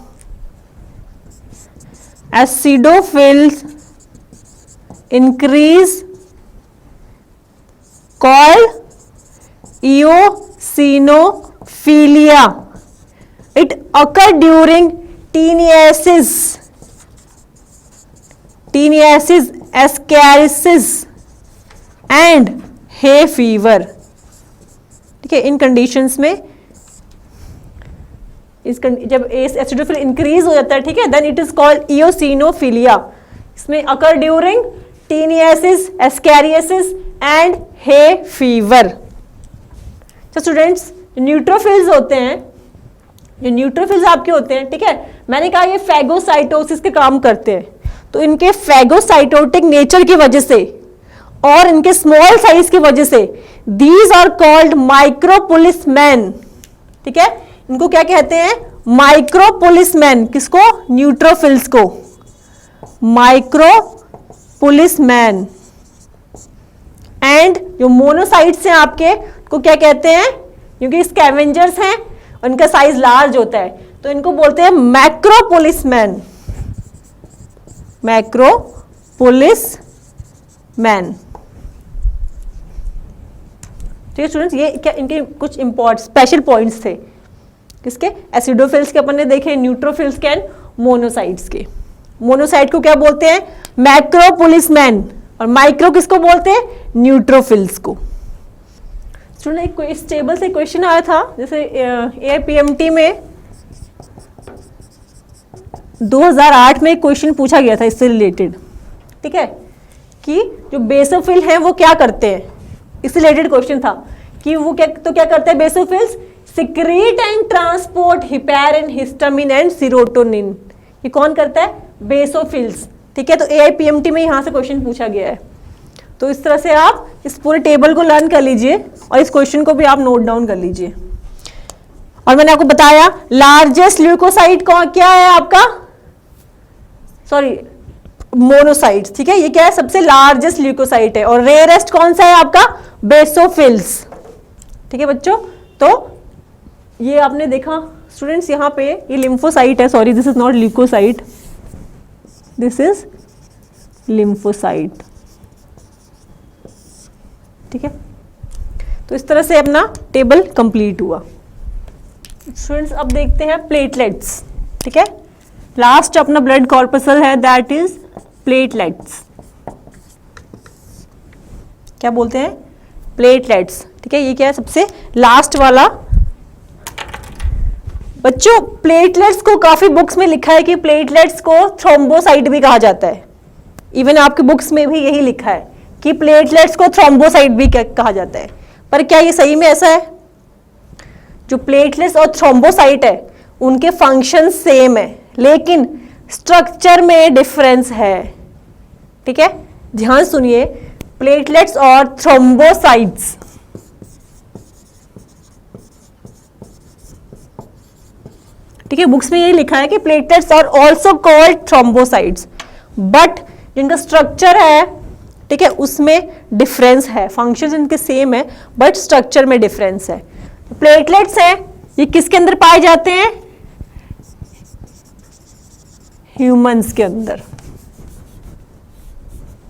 acidophils increase called eosinophilia. It occur during tenacious, ascariasis and hay fever. ठीक है, इन कंडीशंस में जब एसिडोफिल इंक्रीज हो जाता है, ठीक है, then it is called eosinophilia. इसमें occur during taeniasis, ascariasis and hay fever. तो स्टूडेंट्स, न्यूट्रोफिल्स होते हैं, जो न्यूट्रोफिल्स आपके होते हैं, ठीक है, मैंने कहा ये फैगोसाइटोसिस के काम करते हैं, तो इनके फैगोसाइटोटिक नेचर की वजह से और इनके स्मॉल साइज की वजह से दीज आर कॉल्ड माइक्रोपुलिसमैन। ठीक है, इनको क्या कहते हैं, माइक्रोपुलिसमैन। किसको, न्यूट्रोफिल्स को माइक्रोपुलिसमैन। एंड जो मोनोसाइट्स हैं आपके को क्या कहते हैं, क्योंकि स्कैवेंजर्स हैं और इनका साइज लार्ज होता है तो इनको बोलते हैं मैक्रोपुलिसमैन, मैक्रोपुलिसमैन। ठीक है स्टूडेंट्स, ये क्या इनके कुछ इंपॉर्टेंट स्पेशल पॉइंट्स थे, किसके, एसिडोफिल्स के अपन ने देखे, न्यूट्रोफिल्स के एंड मोनोसाइट्स के। मोनोसाइट को क्या बोलते हैं, मैक्रोपुलिसमैन, और माइक्रो किसको बोलते हैं, न्यूट्रोफिल्स को। स्टूडेंट, इस टेबल से क्वेश्चन आया था, जैसे एआईपीएमटी में 2008 में एक क्वेश्चन पूछा गया था इससे रिलेटेड। ठीक है, कि जो बेसोफिल हैं वो क्या करते हैं, इससे रिलेटेड क्वेश्चन था कि वो क्या करते हैं basophils, secrete and transport heparin, histamine and serotonin. ये कौन करता है, बेसोफिल्स। ठीक है, तो एआईपीएमटी में यहां से क्वेश्चन पूछा गया है, तो इस तरह से आप इस पूरे टेबल को लर्न कर लीजिए और इस क्वेश्चन को भी आप नोट डाउन कर लीजिए। और मैंने आपको बताया लार्जेस्ट ल्यूकोसाइट क्या है आपका, सॉरी मोनोसाइट्स, ठीक है। ये क्या है, सबसे लार्जेस्ट ल्यूकोसाइट है। और रेयरेस्ट कौन सा है आपका, बेसोफिल्स, ठीक है बच्चों। तो ये आपने देखा स्टूडेंट्स, यहाँ पे ये लिम्फोसाइट है, sorry this is not leukocyte, this is lymphocyte, ठीक है। तो इस तरह से अपना टेबल कंप्लीट हुआ। स्टूडेंट्स अब देखते हैं प्लेटलेट्स, ठीक है। लास्ट अपना ब्लड कॉर्पसल है, दैट इज प्लेटलेट्स। क्या बोलते हैं, प्लेटलेट्स, ठीक है। ये क्या है, सबसे लास्ट वाला। बच्चों प्लेटलेट्स को काफी बुक्स में लिखा है कि प्लेटलेट्स को थ्रोम्बोसाइट भी कहा जाता है। इवन आपके बुक्स में भी यही लिखा है कि प्लेटलेट्स को थ्रोम्बोसाइट भी कहा जाता है। पर क्या ये सही में ऐसा है? जो प्लेटलेट्स और थ्रोम्बोसाइट है उनके फंक्शन सेम है, लेकिन स्ट्रक्चर में डिफरेंस है, ठीक है। ध्यान सुनिए, प्लेटलेट्स और थ्रोम्बोसाइट्स, ठीक है, बुक्स में यही लिखा है कि platelets are also called thrombocytes, but जिनका स्ट्रक्चर है, ठीक है, उसमें डिफरेंस है। फंक्शंस इनके सेम है बट स्ट्रक्चर में डिफरेंस है। प्लेटलेट्स हैं, ये किसके अंदर पाए जाते हैं, ह्यूमंस के अंदर,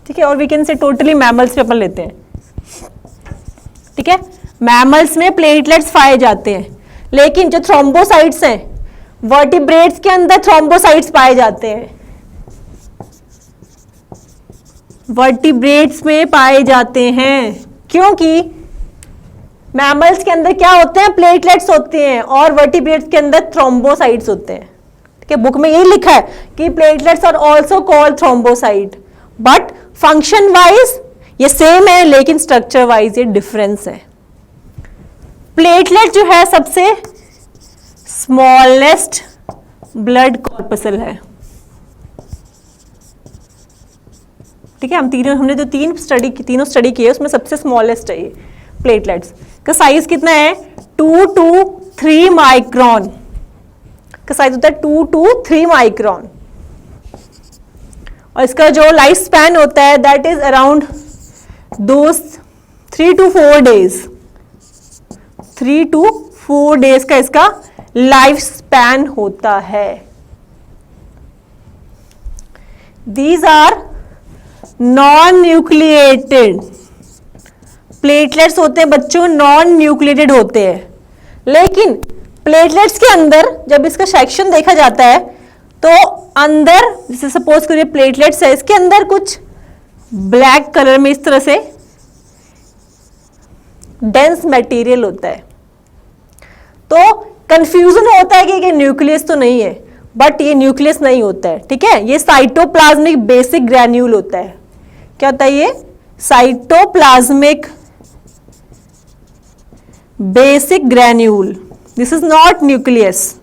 ठीक है। और we can say totally mammals पे अपन लेते हैं, ठीक है। मैमल्स में प्लेटलेट्स पाए जाते हैं, लेकिन जो थ्रोम्बोसाइट्स हैं वर्टिब्रेट्स के अंदर थ्रोम्बोसाइट्स पाए जाते हैं, वर्टिब्रेट्स में पाए जाते हैं, क्योंकि मैमल्स के अंदर क्या होते हैं, प्लेटलेट्स होते हैं, और वर्टिब्रेट्स के अंदर थ्रोम्बोसाइट्स होते हैं, ठीक है। बुक में यही लिखा है कि platelets are also called thrombocyte, but function wise ये सेम है, लेकिन स्ट्रक्चर वाइज ये डिफरेंस है। प्लेटलेट जो है सबसे स्मॉलेस्ट ब्लड कॉर्पसल है, ठीक है। हमने जो तीनों स्टडी किए उसमें सबसे स्मॉलेस्ट है ये प्लेटलेट्स का साइज कितना है, 2 to 3 माइक्रोन का साइज होता है, 2 to 3 माइक्रोन। और इसका जो लाइफ स्पैन होता है that is around 3 to 4 days, 3 to 4 days का इसका लाइफ स्पैन होता है। These are non nucleated platelets होते हैं बच्चों, नॉन न्यूक्लिएटेड होते हैं। लेकिन प्लेटलेट्स के अंदर जब इसका सेक्शन देखा जाता है तो अंदर, जैसे सपोज करिए प्लेटलेट्स है, इसके अंदर कुछ ब्लैक कलर में इस तरह से डेंस मटेरियल होता है। तो कंफ्यूजन होता है कि ये न्यूक्लियस तो नहीं है, बट ये न्यूक्लियस नहीं होता है, ठीक है। ये साइटोप्लाज्मिक बेसिक ग्रैन्यूल होता है। क्या होता है ये, cytoplasmic basic granule, this is not nucleus,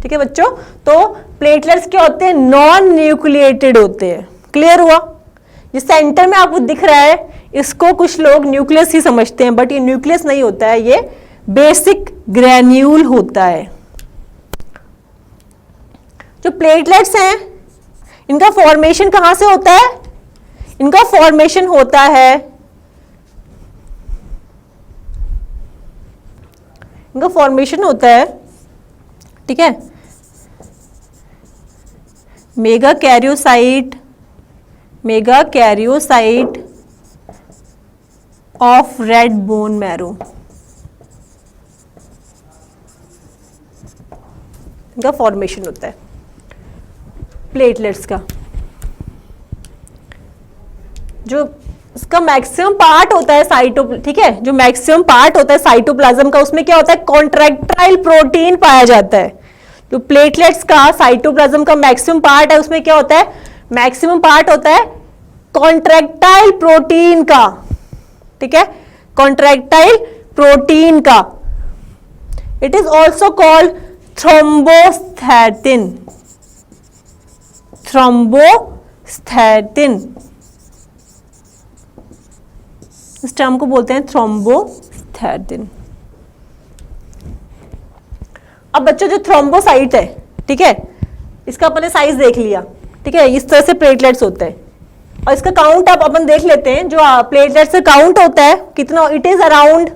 ठीक है बच्चों। तो प्लेटलेट्स क्या होते हैं, नॉन न्यूक्लिएटेड होते हैं। क्लियर हुआ? ये सेंटर में आपको दिख रहा है, इसको कुछ लोग न्यूक्लियस ही समझते हैं, बट ये न्यूक्लियस नहीं होता है, ये बेसिक ग्रैन्यूल होता है। जो प्लेटलेट्स हैं इनका फॉर्मेशन कहां से होता है, इनका फॉर्मेशन होता है, इनका फॉर्मेशन होता है, ठीक है, mega karyocyte of red bone marrow, इनका फॉर्मेशन होता है प्लेटलेट्स का। जो इसका मैक्सिमम पार्ट होता है ठीक है, जो मैक्सिमम पार्ट होता है साइटोप्लाज्म का, उसमें क्या होता है, कॉन्ट्रैक्टाइल प्रोटीन पाया जाता है। जो प्लेटलेट्स का साइटोप्लाज्म का मैक्सिमम पार्ट है उसमें क्या होता है, मैक्सिमम पार्ट होता है कॉन्ट्रैक्टाइल प्रोटीन का, ठीक है, कॉन्ट्रैक्टाइल प्रोटीन का। इट इज ऑल्सो कॉल्ड थ्रोम्बोस्थैटिन, थ्रोम्बोस्थैटिन, इस टर्म को बोलते हैं थ्रोम्बोस्थैटिन। अब बच्चों जो थ्रोम्बोसाइट है, ठीक है, इसका अपने साइज देख लिया, ठीक है, इस तरह से प्लेटलेट्स होते हैं। और इसका काउंट आप अपन देख लेते हैं, जो प्लेटलेट्स का काउंट होता है कितना, इट इज अराउंड,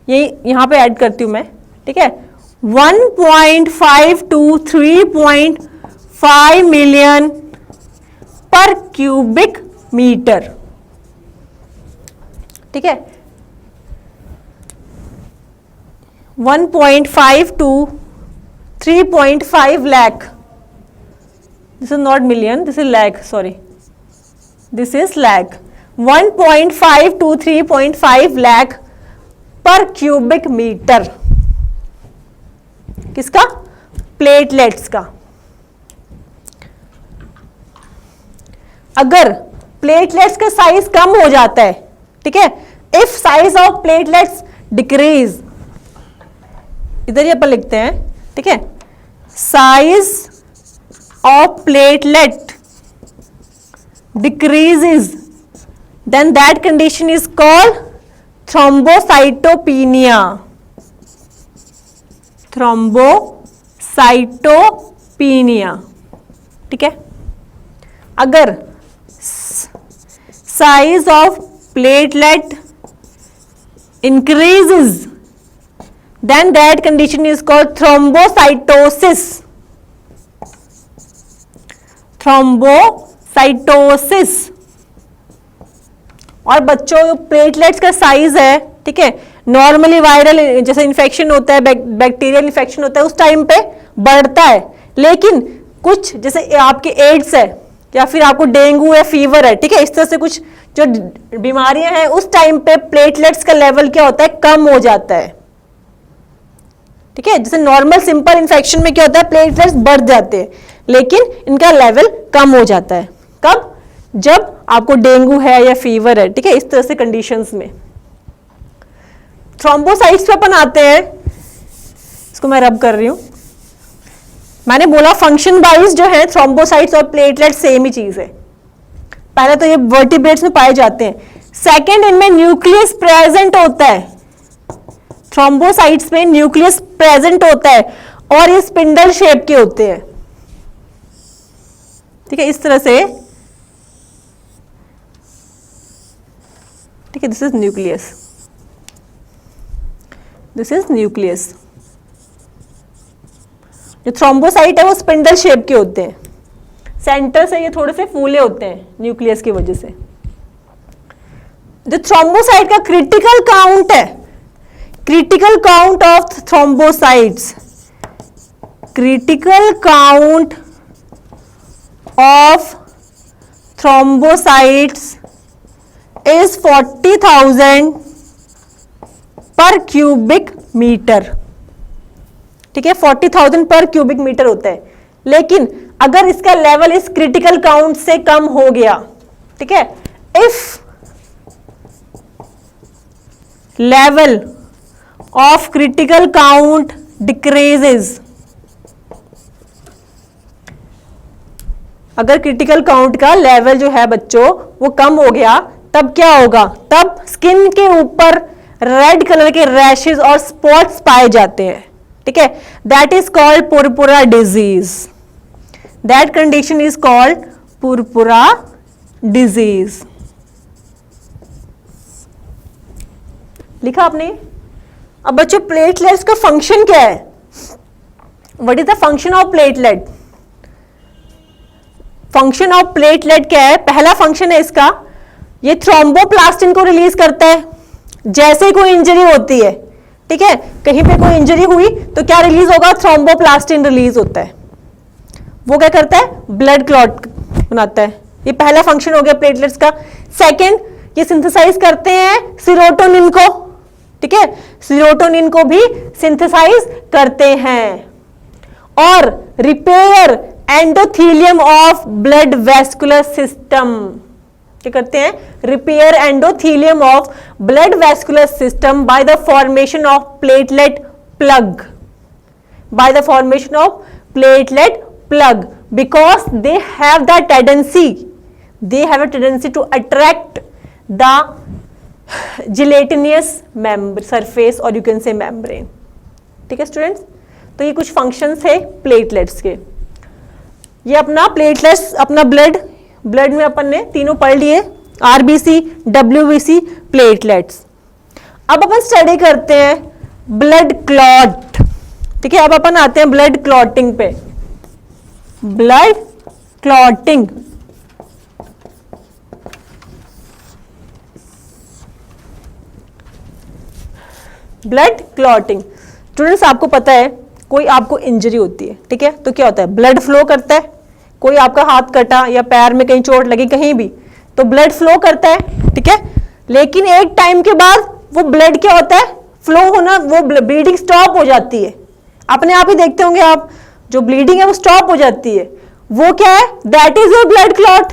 ये यहाँ पे ऐड करती हूँ मैं, ठीक है, 1.5 to 3.5 मिलियन पर क्यूबिक मीटर, ठीक है, 1.5 to 3.5 lakh, this is not million, this is lakh, sorry, this is lakh, 1.5 to 3.5 lakh पर क्यूबिक मीटर, किसका, प्लेटलेट्स का। अगर प्लेटलेट्स का साइज कम हो जाता है, ठीक है, if size of platelets decrease, इधर ये अपन लिखते हैं, ठीक है, size of platelet decreases, then that condition is called thrombocytopenia, thrombocytopenia, ठीक है। अगर size of platelet increases, then that condition is called thrombocytosis, thrombocytosis। और बच्चों प्लेटलेट्स का साइज है, ठीक है, नॉर्मली वायरल जैसे इन्फेक्शन होता है, बैक्टीरियल इन्फेक्शन होता है, उस टाइम पे बढ़ता है, लेकिन कुछ जैसे आपके एड्स है या फिर आपको डेंगू या फीवर है, ठीक है, इस तरह से कुछ जो बीमारियां हैं, उस टाइम पे प्लेटलेट्स का लेवल क्या होता है, कम हो जाता है, ठीक है। जैसे नॉर्मल सिंपल इन्फेक्शन में क्या होता है, प्लेटलेट्स बढ़ जाते हैं, लेकिन इनका लेवल कम हो जाता है, कब, जब आपको डेंगू है या फीवर है, ठीक है, इस तरह से कंडीशंस में। थ्रोम्बोसाइट्स पे अपन आते हैं, इसको मैं रब कर रही हूं, मैंने बोला फंक्शन वाइज जो है थ्रोम्बोसाइट्स और प्लेटलेट सेम ही चीज है। पहले तो ये वर्टिब्रेट्स में पाए जाते हैं, सेकेंड इनमें न्यूक्लियस प्रेजेंट होता है, थ्रोम्बोसाइट्स में न्यूक्लियस प्रेजेंट होता है और ये स्पिंडल शेप के होते हैं, ठीक है, इस तरह से, ठीक है, this is nucleus, this is nucleus. जो थ्रोम्बोसाइट है वो स्पिंडल शेप के होते हैं, सेंटर से ये थोड़े से फूले होते हैं न्यूक्लियस की वजह से। जो थ्रोम्बोसाइट का क्रिटिकल काउंट है, critical count of thrombocytes, critical count of thrombocytes is 40,000 पर क्यूबिक मीटर, ठीक है, 40,000 पर क्यूबिक मीटर होता है। लेकिन अगर इसका लेवल इस क्रिटिकल काउंट से कम हो गया, ठीक है, if level of critical count decreases, अगर क्रिटिकल काउंट का लेवल जो है बच्चों वो कम हो गया, तब क्या होगा, तब स्किन के ऊपर रेड कलर के रैशेस और स्पॉट्स पाए जाते हैं, ठीक है, that is called Purpura disease, that condition is called Purpura disease. लिखा आपने। अब बच्चों प्लेटलेट्स का फंक्शन क्या है, what is the function of platelet, function of platelet क्या है, पहला फंक्शन है इसका, ये थ्रोम्बोप्लास्टिन को रिलीज करता है, जैसे कोई इंजरी होती है, ठीक है, कहीं पे कोई इंजरी हुई तो क्या रिलीज होगा, थ्रोम्बोप्लास्टिन रिलीज होता है, वो क्या करता है, ब्लड क्लॉट बनाता है, ये पहला फंक्शन हो गया प्लेटलेट्स का। सेकेंड, ये सिंथेसाइज करते हैं सीरोटोनिन को, ठीक है, सीरोटोनिन को भी सिंथेसाइज करते हैं और repair endothelium of blood vascular system, क्या करते हैं, repair endothelium of blood vascular system by the formation of platelet plug, by the formation of platelet plug, because they have the tendency to attract the gelatinous surface और यू कैन से मेम्ब्रेन, ठीक है स्टूडेंट्स। तो ये कुछ फंक्शंस है प्लेटलेट्स के। ये अपना प्लेटलेट्स, अपना ब्लड, ब्लड में अपन ने तीनों पढ़ लिए, आरबीसी, डब्ल्यूबीसी, प्लेटलेट्स। अब अपन स्टडी करते हैं ब्लड क्लॉट, ठीक है। अब अपन आते हैं ब्लड क्लॉटिंग पे। Blood clotting, blood clotting students, आपको पता है कोई आपको इंजरी होती है, ठीक है, तो क्या होता है, ब्लड फ्लो करता है। कोई आपका हाथ कटा या पैर में कहीं चोट लगी कहीं भी, तो ब्लड फ्लो करता है, ठीक है। लेकिन एक टाइम के बाद वो ब्लड क्या होता है, फ्लो होना, वो ब्लीडिंग स्टॉप हो जाती है। अपने आप ही देखते होंगे आप, जो ब्लीडिंग है वो स्टॉप हो जाती है, वो क्या है, that is your blood clot,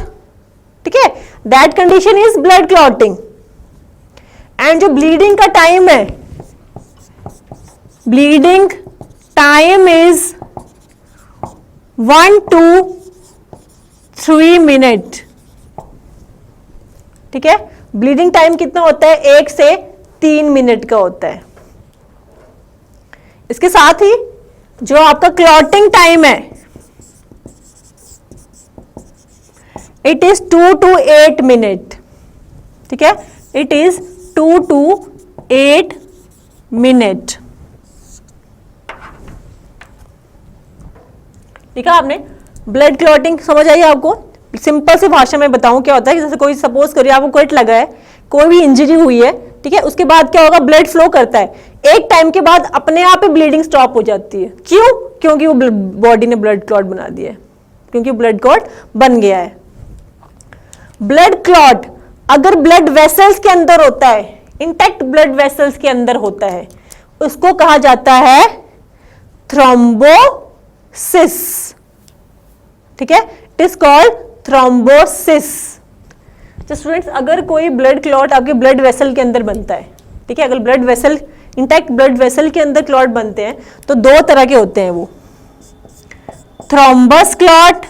ठीक है। That condition is blood clotting. And जो ब्लीडिंग का टाइम है, bleeding time is 1 to 3 minute, ठीक है। ब्लीडिंग टाइम कितना होता है, 1 से 3 मिनट का होता है। इसके साथ ही जो आपका क्लॉटिंग टाइम है, इट इज 2 to 8 मिनट, ठीक है। इट इज 2 to 8 मिनट, ठीक है। आपने ब्लड क्लॉटिंग समझ आई आपको? सिंपल सी भाषा में बताऊं क्या होता है, जैसे कोई सपोज करिए आपको कट लगा है, कोई भी इंजरी हुई है, ठीक है, उसके बाद क्या होगा, ब्लड फ्लो करता है। एक टाइम के बाद अपने आप ही ब्लीडिंग स्टॉप हो जाती है। क्यों? क्योंकि वो बॉडी ने ब्लड क्लॉट बना दिया है, क्योंकि ब्लड क्लॉट बन गया है। ब्लड क्लॉट अगर ब्लड वेसल्स के अंदर होता है, इंटैक्ट ब्लड वेसल्स के अंदर होता है, उसको कहा जाता है थ्रोम्बोसिस, ठीक है। It is called thrombosis. तो स्टूडेंट्स, अगर कोई ब्लड क्लॉट आपके ब्लड वेसल के अंदर बनता है, ठीक है, अगर blood vessel, intact blood vessel के अंदर क्लॉट बनते हैं, तो 2 तरह के होते हैं वो, thrombus clot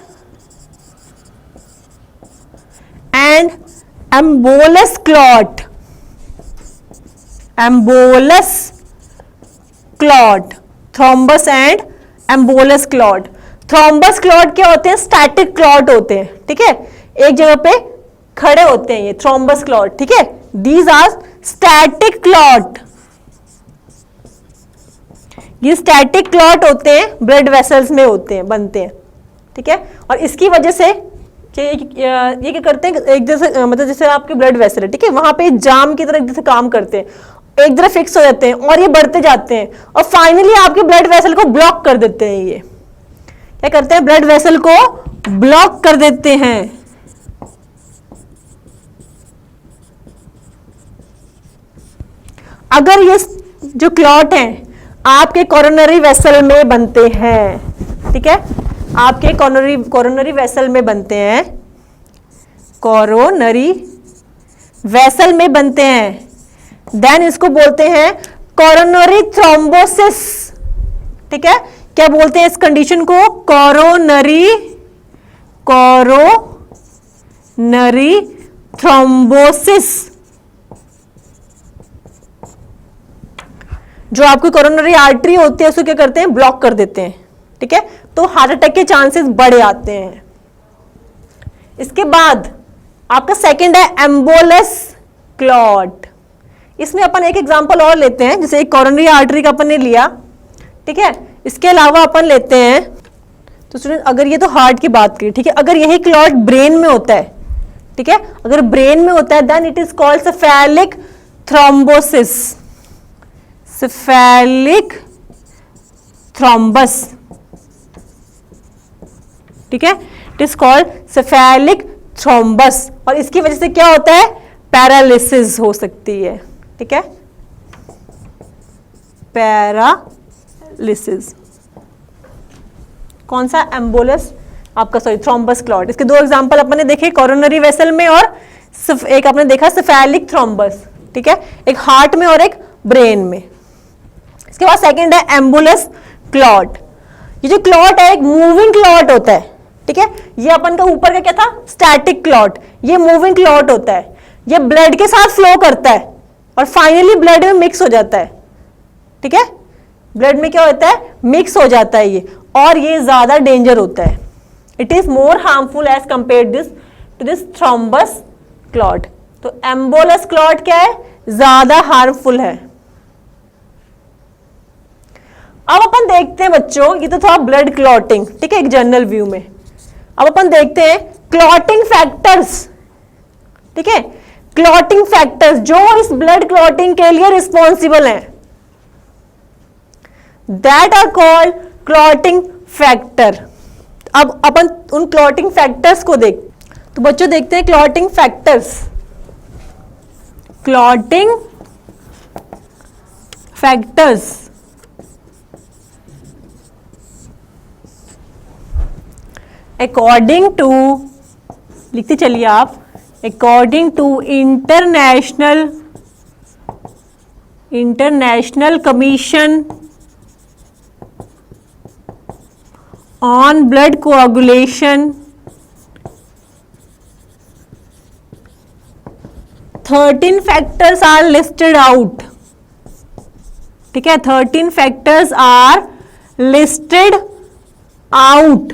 and embolus clot. Embolus clot, thrombus and embolus clot. Thrombus clot क्या होते हैं, स्टैटिक क्लॉट होते हैं, ठीक है, एक जगह पे खड़े होते हैं ये थ्रोम्बस क्लॉट, ठीक है। दीज आर स्टैटिक क्लॉट, ये स्टैटिक क्लॉट होते हैं, ब्लड वेसल्स में होते हैं, बनते हैं, ठीक है। और इसकी वजह से ये क्या करते हैं, एक जैसे मतलब जैसे आपके ब्लड वेसल है, ठीक है, वहां पे जाम की तरह जैसे काम करते हैं, एक तरह फिक्स हो जाते हैं और ये बढ़ते जाते हैं और फाइनली आपके ब्लड वेसल को ब्लॉक कर देते हैं। ये क्या करते हैं, ब्लड वेसल को ब्लॉक कर देते हैं। अगर ये जो क्लॉट हैं आपके कोरोनरी वेसल में बनते हैं, ठीक है, आपके कोरोनरी वेसल में बनते हैं, कोरोनरी वेसल में बनते हैं, देन इसको बोलते हैं कोरोनरी थ्रोम्बोसिस, ठीक है। क्या बोलते हैं इस कंडीशन को, कोरोनरी थ्रोम्बोसिस। जो आपकी कोरोनरी आर्टरी होती है उसको क्या करते हैं, ब्लॉक कर देते हैं, ठीक है, तो हार्ट अटैक के चांसेस बढ़ जाते हैं। इसके बाद आपका सेकंड है एम्बोलस क्लॉट। इसमें अपन एक एग्जांपल और लेते हैं, जैसे एक कोरोनरी आर्टरी का अपन ने लिया, ठीक है। इसके अलावा अपन लेते हैं, तो स्टूडेंट अगर ये तो हार्ट की बात करें, ठीक है, अगर यही क्लॉट ब्रेन में होता है, ठीक है, अगर ब्रेन में होता है, then it is called cephalic thrombosis, cephalic thrombus, ठीक है, it is called cephalic thrombus. और इसकी वजह से क्या होता है, पैरालिसिस हो सकती है, ठीक है, पैरालिसिस। कौन सा, एम्बोलस आपका, सॉरी थ्रोम्बस क्लॉट। इसके 2 एग्जांपल अपन ने देखे, कोरोनरी वेसल में और एक आपने देखा सेफेलिक थ्रोम्बस, ठीक है, एक हार्ट में और एक ब्रेन में। इसके बाद सेकंड है एम्बुलस क्लॉट। ये जो क्लॉट है एक मूविंग क्लॉट होता है, ठीक है, ये अपन का ऊपर का क्या था, स्टैटिक क्लॉट, ये मूविंग क्लॉट होता है, ये ब्लड के साथ फ्लो करता है और फाइनली ब्लड में मिक्स हो जाता है, ठीक है, ब्लड में क्या होता है, मिक्स हो जाता है ये, और ये ज्यादा डेंजर होता है, it is more harmful as compare this to this thrombus clot. तो एम्बोलस क्लॉट क्या है, ज्यादा हार्मफुल है। अब अपन देखते हैं बच्चों, ये तो था ब्लड क्लॉटिंग, ठीक है, एक जनरल व्यू में। अब अपन देखते हैं क्लॉटिंग फैक्टर्स, ठीक है, क्लॉटिंग फैक्टर्स जो इस ब्लड क्लॉटिंग के लिए रिस्पॉन्सिबल हैं, that are called clotting factor. अब अपन उन क्लॉटिंग फैक्टर्स को देख, तो बच्चों देखते हैं clotting factors. Clotting factors according to, लिखते चलिए आप, according to international commission on blood coagulation, 13 factors are listed out, ठीक है, 13 factors are listed out,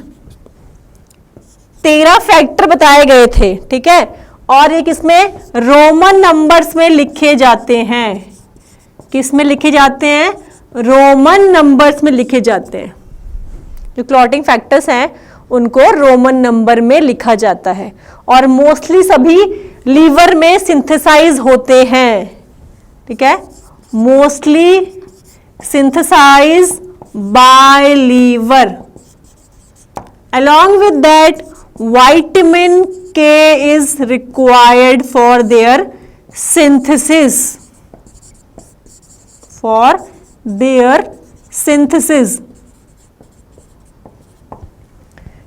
13 factor बताए गए थे, ठीक है, और एक इसमें रोमन नंबर्स में लिखे जाते हैं। किस में लिखे जाते हैं, रोमन नंबर्स में लिखे जाते हैं। जो क्लॉटिंग फैक्टर्स हैं उनको रोमन नंबर में लिखा जाता है, और मोस्टली सभी लीवर में सिंथेसाइज होते हैं, ठीक है, mostly synthesize by liver. along with that vitamin K is required for their synthesis, for their synthesis।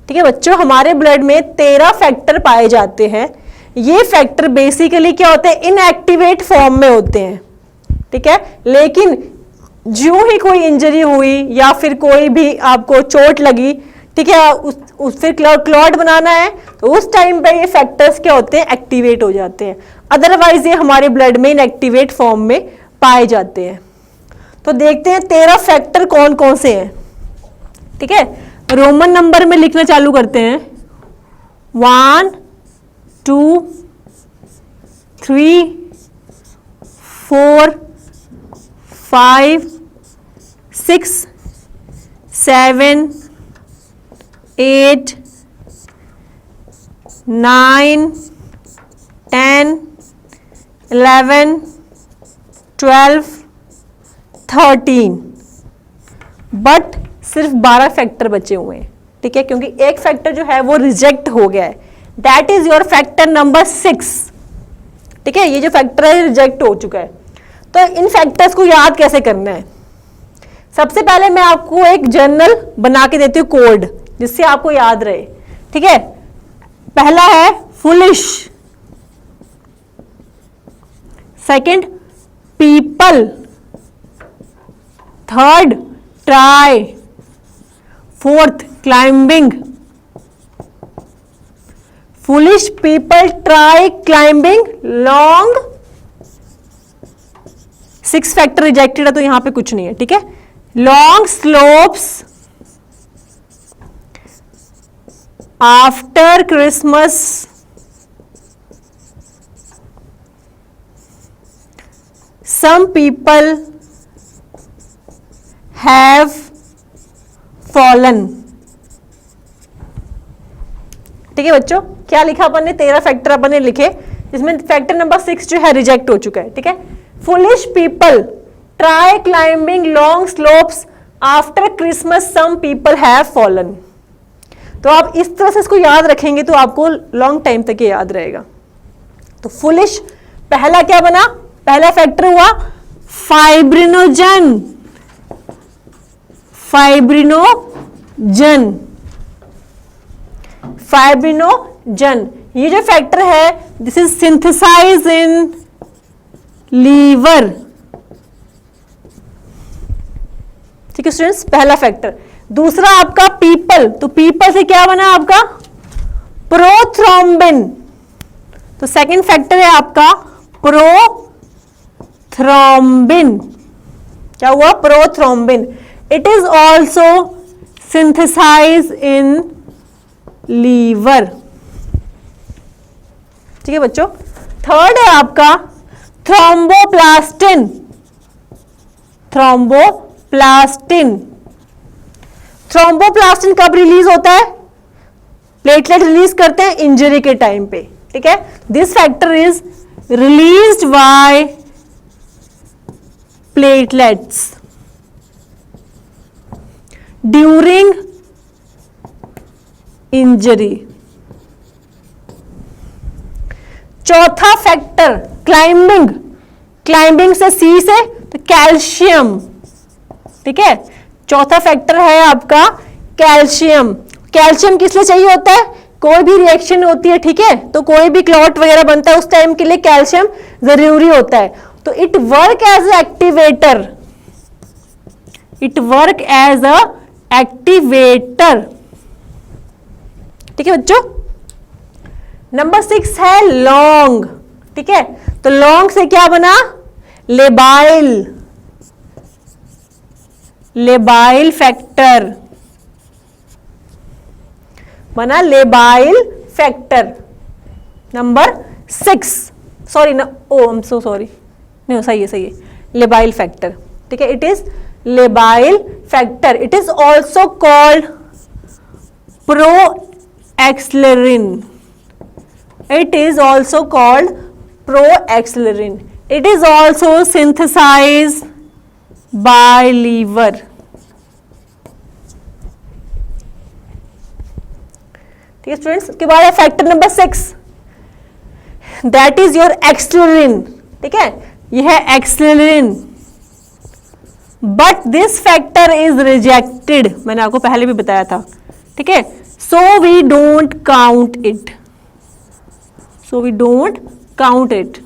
ठीक है बच्चों, हमारे ब्लड में 13 फैक्टर पाए जाते हैं। ये फैक्टर बेसिकली क्या होते हैं, इनएक्टिवेट फॉर्म में होते हैं, ठीक है, लेकिन जो ही कोई इंजरी हुई या फिर कोई भी आपको चोट लगी, ठीक है, उस फिर क्लॉट बनाना है, तो उस टाइम पे ये फैक्टर्स क्या होते हैं, एक्टिवेट हो जाते हैं। अदरवाइज ये हमारे ब्लड में इनएक्टिवेट फॉर्म में पाए जाते हैं। तो देखते हैं 13 फैक्टर कौन कौन से हैं, ठीक है, रोमन नंबर में लिखना चालू करते हैं। 1 2 3 4 5 6 7 8 9 10 11 12 13, बट सिर्फ 12 फैक्टर बचे हुए हैं, ठीक है, क्योंकि एक फैक्टर जो है वो रिजेक्ट हो गया है, that is your factor number 6, ठीक है, ये जो फैक्टर है रिजेक्ट हो चुका है। तो इन फैक्टर्स को याद कैसे करना है, सबसे पहले मैं आपको एक जर्नल बना के देती हूँ कोड, जिससे आपको याद रहे, ठीक है। पहला है foolish, second people, third try, fourth climbing. Foolish, people, try, climbing, long. 6 factor rejected है तो यहां पे कुछ नहीं है, ठीक है। Long slopes after Christmas, some people have fallen। ठीक है बच्चों, क्या लिखा अपन ने, 13 फैक्टर अपन ने लिखे, जिसमें फैक्टर नंबर 6 जो है रिजेक्ट हो चुका है, ठीक है। Foolish people try climbing long slopes after Christmas, some people have fallen. तो आप इस तरह से इसको याद रखेंगे तो आपको लॉन्ग टाइम तक ये याद रहेगा। तो फुलिश पहला क्या बना, पहला फैक्टर हुआ फाइब्रिनोजन, फाइब्रिनोजन, फाइब्रिनोजन। ये जो फैक्टर है this is synthesize in liver, ठीक है स्टूडेंट्स, पहला फैक्टर। दूसरा आपका पीपल, तो पीपल से क्या बना आपका प्रोथ्रोम्बिन, तो सेकंड फैक्टर है आपका प्रोथ्रोम्बिन। क्या हुआ, prothrombin. It is also synthesize in liver. ठीक है बच्चों। थर्ड है आपका थ्रोम्बोप्लास्टिन। थ्रोम्बोप्लास्टिन, थ्रोम्बोप्लास्टिन कब रिलीज होता है? प्लेटलेट रिलीज करते हैं इंजरी के टाइम पे। ठीक है, this factor is released bye platelets during injury. चौथा फैक्टर क्लाइंबिंग, क्लाइंबिंग से सी से तो कैल्शियम। ठीक है, चौथा फैक्टर है आपका कैल्शियम। कैल्शियम किस लिए चाहिए होता है? कोई भी रिएक्शन होती है, ठीक है, तो कोई भी क्लॉट वगैरह बनता है उस टाइम के लिए कैल्शियम जरूरी होता है। तो it work as a activator, it work as a activator. ठीक है बच्चों। नंबर 6 है लौंग। ठीक है, तो लौंग से क्या बना? लेबाइल, लेबाइल फैक्टर बना, लेबाइल फैक्टर। नंबर 6, सॉरी ना, ओ आई एम सो सॉरी, नहीं सही है, सही है, लेबाइल फैक्टर। ठीक है, it is labile factor. It is also called proaccelerin. It is also called proaxlerin. It is also synthesized by liver. ठीक है स्टूडेंट्स, उसके बाद है factor number 6, that is your accelerin. ठीक है, यह है accelerin, but this factor is rejected. मैंने आपको पहले भी बताया था। ठीक है, so we don't count it, so we don't count it.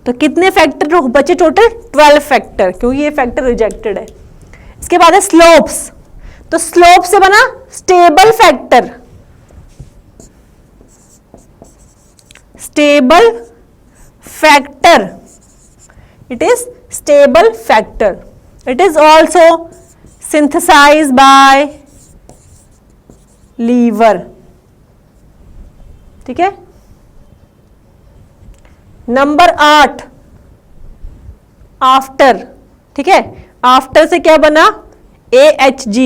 तो कितने फैक्टर बचे टोटल? 12 फैक्टर, क्योंकि ये फैक्टर रिजेक्टेड है। इसके बाद है स्लोप्स। तो स्लोप से बना stable factor, stable factor, it is stable factor. It is also synthesize by liver. ठीक है, नंबर 8 आफ्टर। ठीक है, आफ्टर से क्या बना? AHG।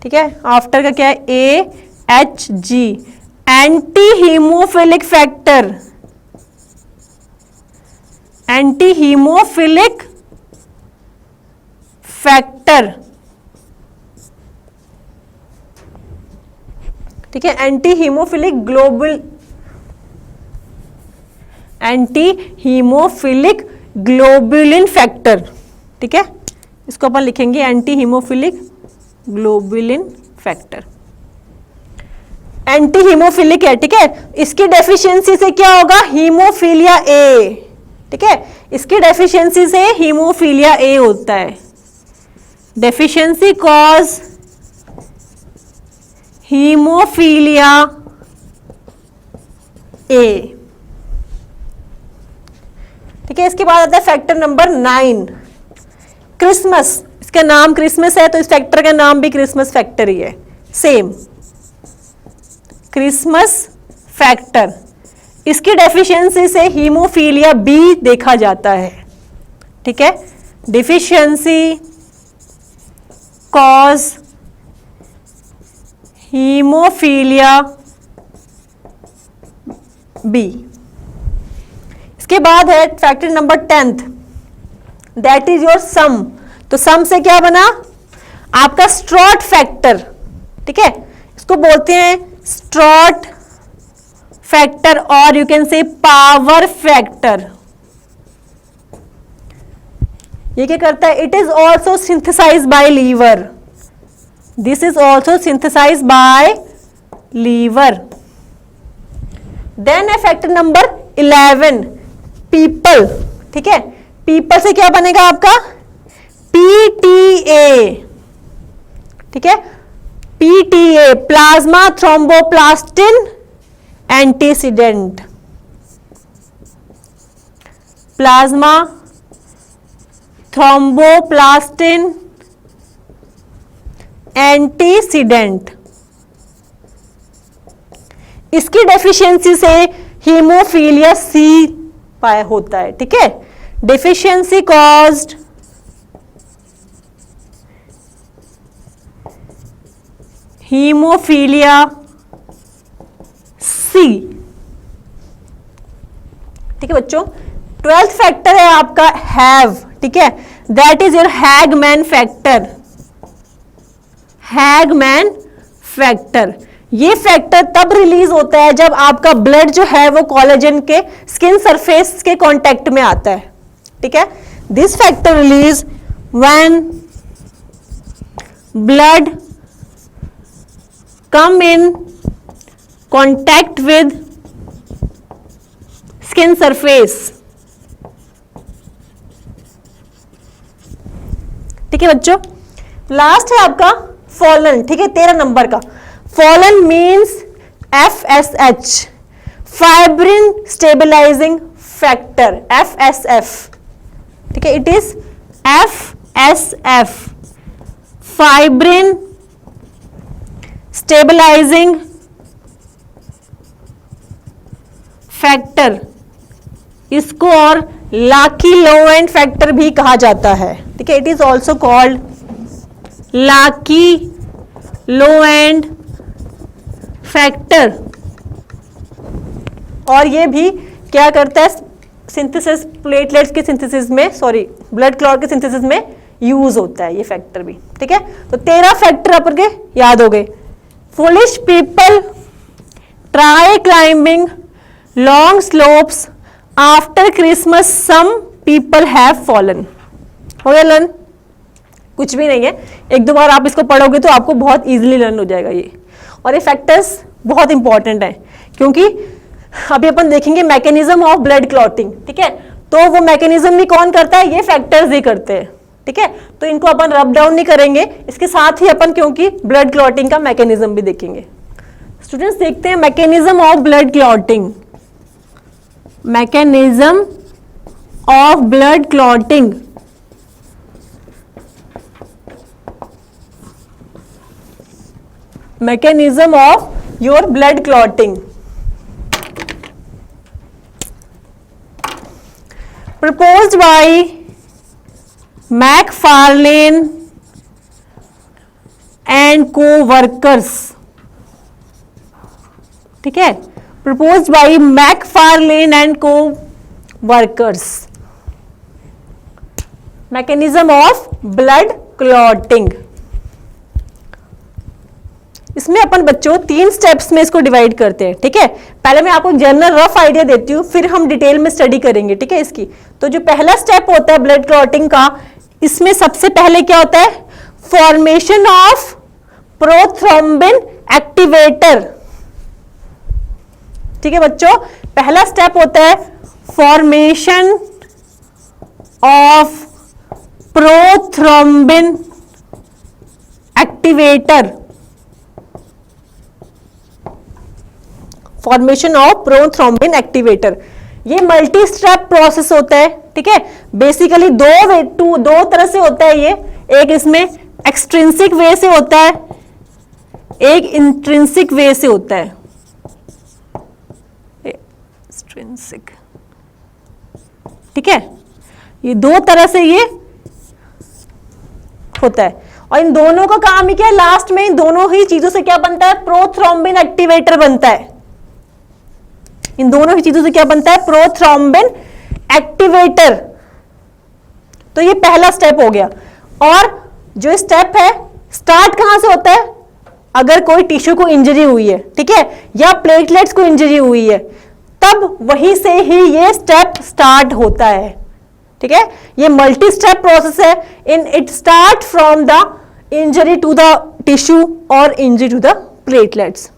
ठीक है, आफ्टर का क्या है? AHG, anti haemophilic factor, anti haemophilic factor. ठीक है, anti haemophilic globule, anti haemophilic globulin factor. ठीक है, इसको अपन लिखेंगे anti haemophilic globulin factor. Anti haemophilic है। ठीक है, इसकी डेफिशिएंसी से क्या होगा? Haemophilia A. ठीक है, इसकी डेफिशिएंसी से हीमोफीलिया ए होता है। Deficiency cause haemophilia A. ठीक है, इसके बाद आता है फैक्टर नंबर 9 क्रिसमस। इसका नाम क्रिसमस है तो इस फैक्टर का नाम भी क्रिसमस फैक्टर ही है, सेम क्रिसमस फैक्टर। इसकी डेफिशिएंसी से हीमोफीलिया बी देखा जाता है। ठीक है, डिफिशिएंसी कॉज हीमोफीलिया बी। इसके बाद है factor number 10, that is your sum. तो सम से क्या बना? आपका स्ट्रॉट फैक्टर। ठीक है, इसको बोलते हैं स्ट्रॉट फैक्टर और you can say power factor. ये क्या करता है? It is also synthesize by liver, this is also synthesize by liver. Then है फैक्टर नंबर 11 पीपल। ठीक है, पीपल से क्या बनेगा आपका? PTA। ठीक है, PTA plasma thromboplastin antecedent, plasma thromboplastin antecedent. इसकी डेफिशिएंसी से हीमोफीलिया सी पाया होता है, ठीक है। डेफिशिएंसी कॉज्ड हीमोफीलिया सी, ठीक है बच्चों। 12th फैक्टर है आपका हैव, ठीक है, that is your Hageman factor. Hageman factor, ये फैक्टर तब रिलीज होता है जब आपका ब्लड जो है वो कोलेजन के स्किन सरफेस के कांटेक्ट में आता है, ठीक है। This factor release when blood come in contact with skin surface, ठीक है बच्चों। लास्ट है आपका फॉलन, ठीक है, 13 नंबर का। Fallen means FSH, fibrin stabilizing factor, FSF, ठीक है, it is FSF, fibrin stabilizing factor. इसको और लाकी लो एंड फैक्टर भी कहा जाता है, ठीक है, it is also called Laki Lorand factor. और ये भी क्या करता है, सिंथेसिस, प्लेटलेट्स के सिंथेसिस में, सॉरी ब्लड क्लॉट के सिंथेसिस में यूज होता है ये फैक्टर भी, ठीक है। तो 13 फैक्टर अपन के याद हो गए। Foolish people try climbing long slopes after Christmas, some people have fallen. हो गया लर्न? कुछ भी नहीं है, एक दो बार आप इसको पढ़ोगे तो आपको बहुत इजीली लर्न हो जाएगा ये। और ये फैक्टर्स बहुत इंपॉर्टेंट हैं क्योंकि अभी अपन देखेंगे मैकेनिज्म ऑफ ब्लड क्लॉटिंग, ठीक है। तो वो मैकेनिज्म भी कौन करता है, ये फैक्टर्स ही करते हैं, ठीक है। तो इनको अपन रब डाउन नहीं करेंगे, इसके साथ ही अपन क्योंकि ब्लड क्लॉटिंग का मैकेनिज्म भी देखेंगे। स्टूडेंट्स देखते हैं mechanism of blood clotting. Mechanism of blood clotting, mechanism of your blood clotting, proposed by मैकफार्लेन and co-workers, ठीक है, proposed by मैकफार्लेन and co-workers, mechanism of blood clotting। इसमें अपन बच्चों 3 स्टेप्स में इसको डिवाइड करते हैं, ठीक है। पहले मैं आपको जनरल रफ आइडिया देती हूँ, फिर हम डिटेल में स्टडी करेंगे, ठीक है इसकी। तो जो पहला स्टेप होता है ब्लड क्लॉटिंग का, इसमें सबसे पहले क्या होता है, फॉर्मेशन ऑफ प्रोथ्रोम्बिन एक्टिवेटर, ठीक है बच्चों। पहला स्टेप होता है formation of prothrombin activator, formation of prothrombin activator. ये मल्टी स्टेप प्रोसेस होता है, ठीक है। बेसिकली दो तरह से होता है ये, एक इसमें एक्सट्रिंसिक वे से होता है, एक इंट्रिंसिक वे से होता है। एक्सट्रिंसिक, ठीक है, ये 2 तरह से ये होता है। और इन दोनों का काम ही क्या है, लास्ट में इन दोनों ही चीजों से क्या बनता है, प्रोथ्रोम्बिन एक्टिवेटर बनता है। इन दोनों ही चीजों से क्या बनता है, प्रोथ्रोम्बिन एक्टिवेटर। तो ये पहला स्टेप हो गया। और जो स्टेप है स्टार्ट कहां से होता है, अगर कोई टिश्यू को इंजरी हुई है, ठीक है, या प्लेटलेट्स को इंजरी हुई है, तब वहीं से ही ये स्टेप स्टार्ट होता है, ठीक है। ये मल्टी स्टेप प्रोसेस है। In it start from the injury to the tissue और इंजरी टू द प्लेटलेट्स।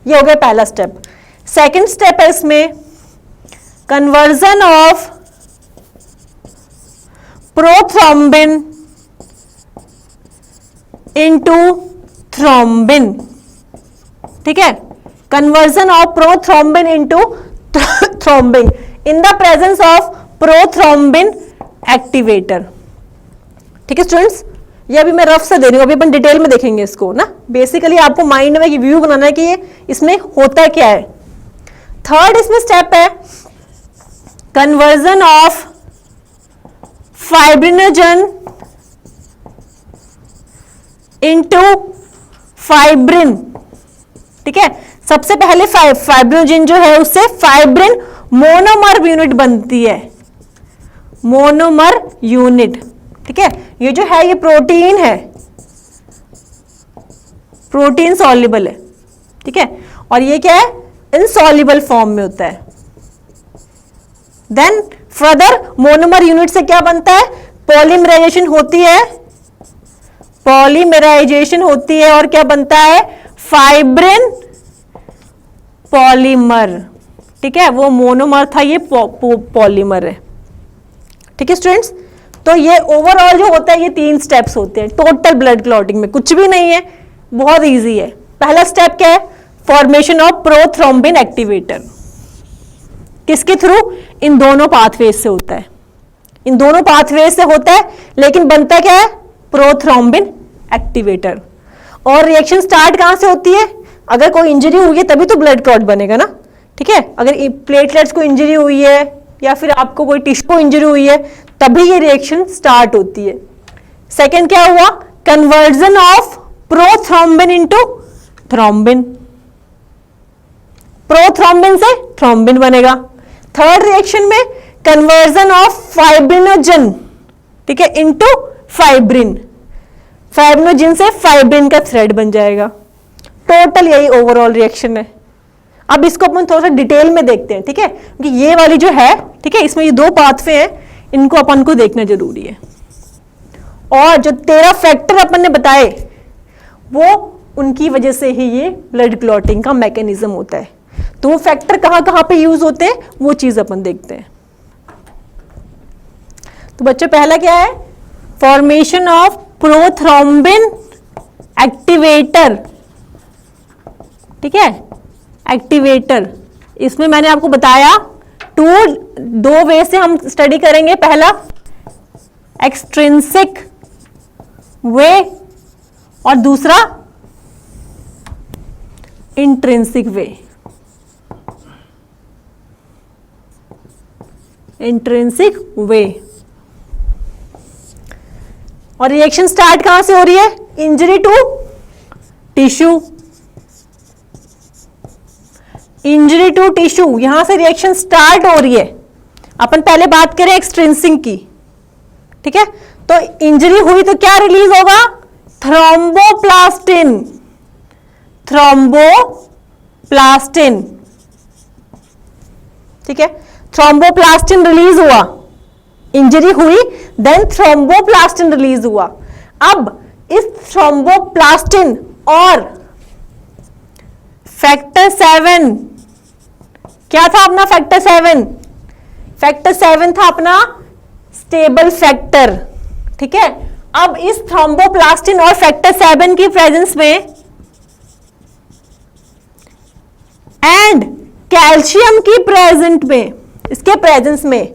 ये हो गया पहला स्टेप। सेकेंड स्टेप है इसमें conversion of prothrombin into thrombin, ठीक है, conversion of prothrombin into thrombin in the presence of prothrombin activator, ठीक है स्टूडेंट्स। ये अभी मैं रफ से दे रही हूँ, अभी अपन डिटेल में देखेंगे इसको ना। बेसिकली आपको माइंड में व्यू बनाना है कि ये इसमें होता क्या है। थर्ड इसमें स्टेप है conversion of fibrinogen into fibrin. ठीक है, सबसे पहले फाइब्रिनोजन जो है उससे फाइब्रिन मोनोमर यूनिट बनती है, मोनोमर यूनिट। ठीक है, ये जो है ये प्रोटीन है, प्रोटीन सॉल्युबल है। ठीक है, और ये क्या है, इनसॉल्युबल फॉर्म में होता है। देन फर्दर मोनोमर यूनिट से क्या बनता है, पॉलीमराइजेशन होती है, पॉलीमराइजेशन होती है और क्या बनता है, फाइब्रिन पॉलीमर। ठीक है, वो मोनोमर था, ये पॉलीमर है। ठीक है स्टूडेंट्स, तो ये ओवरऑल जो होता है ये 3 स्टेप्स होते हैं टोटल ब्लड क्लॉटिंग में, कुछ भी नहीं है, बहुत इजी है। पहला स्टेप क्या है, फॉर्मेशन ऑफ प्रोथ्रोम्बिन एक्टिवेटर। किसके थ्रू, इन दोनों पाथवेज से होता है, इन दोनों पाथवेज से होता है, लेकिन बनता क्या है, प्रोथ्रोम्बिन एक्टिवेटर। और रिएक्शन स्टार्ट कहां से होती है, अगर कोई इंजरी हुई है तभी तो ब्लड क्लॉट बनेगा ना। ठीक है, अगर प्लेटलेट्स को इंजरी हुई है या फिर आपको कोई टिश्यू को इंजरी हुई है तभी ये रिएक्शन स्टार्ट होती है। सेकेंड क्या हुआ, conversion of prothrombin into thrombin, prothrombin से थ्रोम्बिन बनेगा। थर्ड रिएक्शन में कन्वर्जन ऑफ फाइब्रिनोजन, ठीक है, इनटू फाइब्रिन, फाइब्रिनोजन से फाइब्रिन का थ्रेड बन जाएगा। टोटल यही ओवरऑल रिएक्शन है। अब इसको अपन थोड़ा सा डिटेल में देखते हैं। ठीक है, क्योंकि ये वाली जो है, ठीक है, इसमें ये 2 पाथवे हैं, इनको अपन को देखना जरूरी है। और जो 13 फैक्टर अपन ने बताए वो उनकी वजह से ही ये ब्लड क्लॉटिंग का मैकेनिज्म होता है। तो वो फैक्टर कहां कहां पे यूज होते हैं वो चीज अपन देखते हैं। तो बच्चों पहला क्या है, फॉर्मेशन ऑफ प्रोथ्रोम्बिन एक्टिवेटर। ठीक है, एक्टिवेटर, इसमें मैंने आपको बताया 2 वे से हम स्टडी करेंगे। पहला एक्सट्रिंसिक वे और दूसरा इंट्रिंसिक वे। इंट्रिंसिक वे, और रिएक्शन स्टार्ट कहां से हो रही है, injury to tissue, injury to tissue, यहां से रिएक्शन स्टार्ट हो रही है। अपन पहले बात करें एक्सट्रिंसिक की। ठीक है, तो इंजरी हुई तो क्या रिलीज होगा, थ्रोम्बोप्लास्टिन, थ्रोम्बोप्लास्टिन। ठीक है, थ्रोम्बोप्लास्टिन रिलीज हुआ, इंजरी हुई, देन थ्रोम्बोप्लास्टिन रिलीज हुआ। अब इस थ्रोम्बोप्लास्टिन और फैक्टर 7, क्या था अपना फैक्टर 7? फैक्टर 7 था अपना स्टेबल फैक्टर। ठीक है, अब इस थ्रोम्बोप्लास्टिन और फैक्टर 7 की प्रेजेंस में एंड कैल्शियम की प्रेजेंट में, इसके प्रेजेंस में,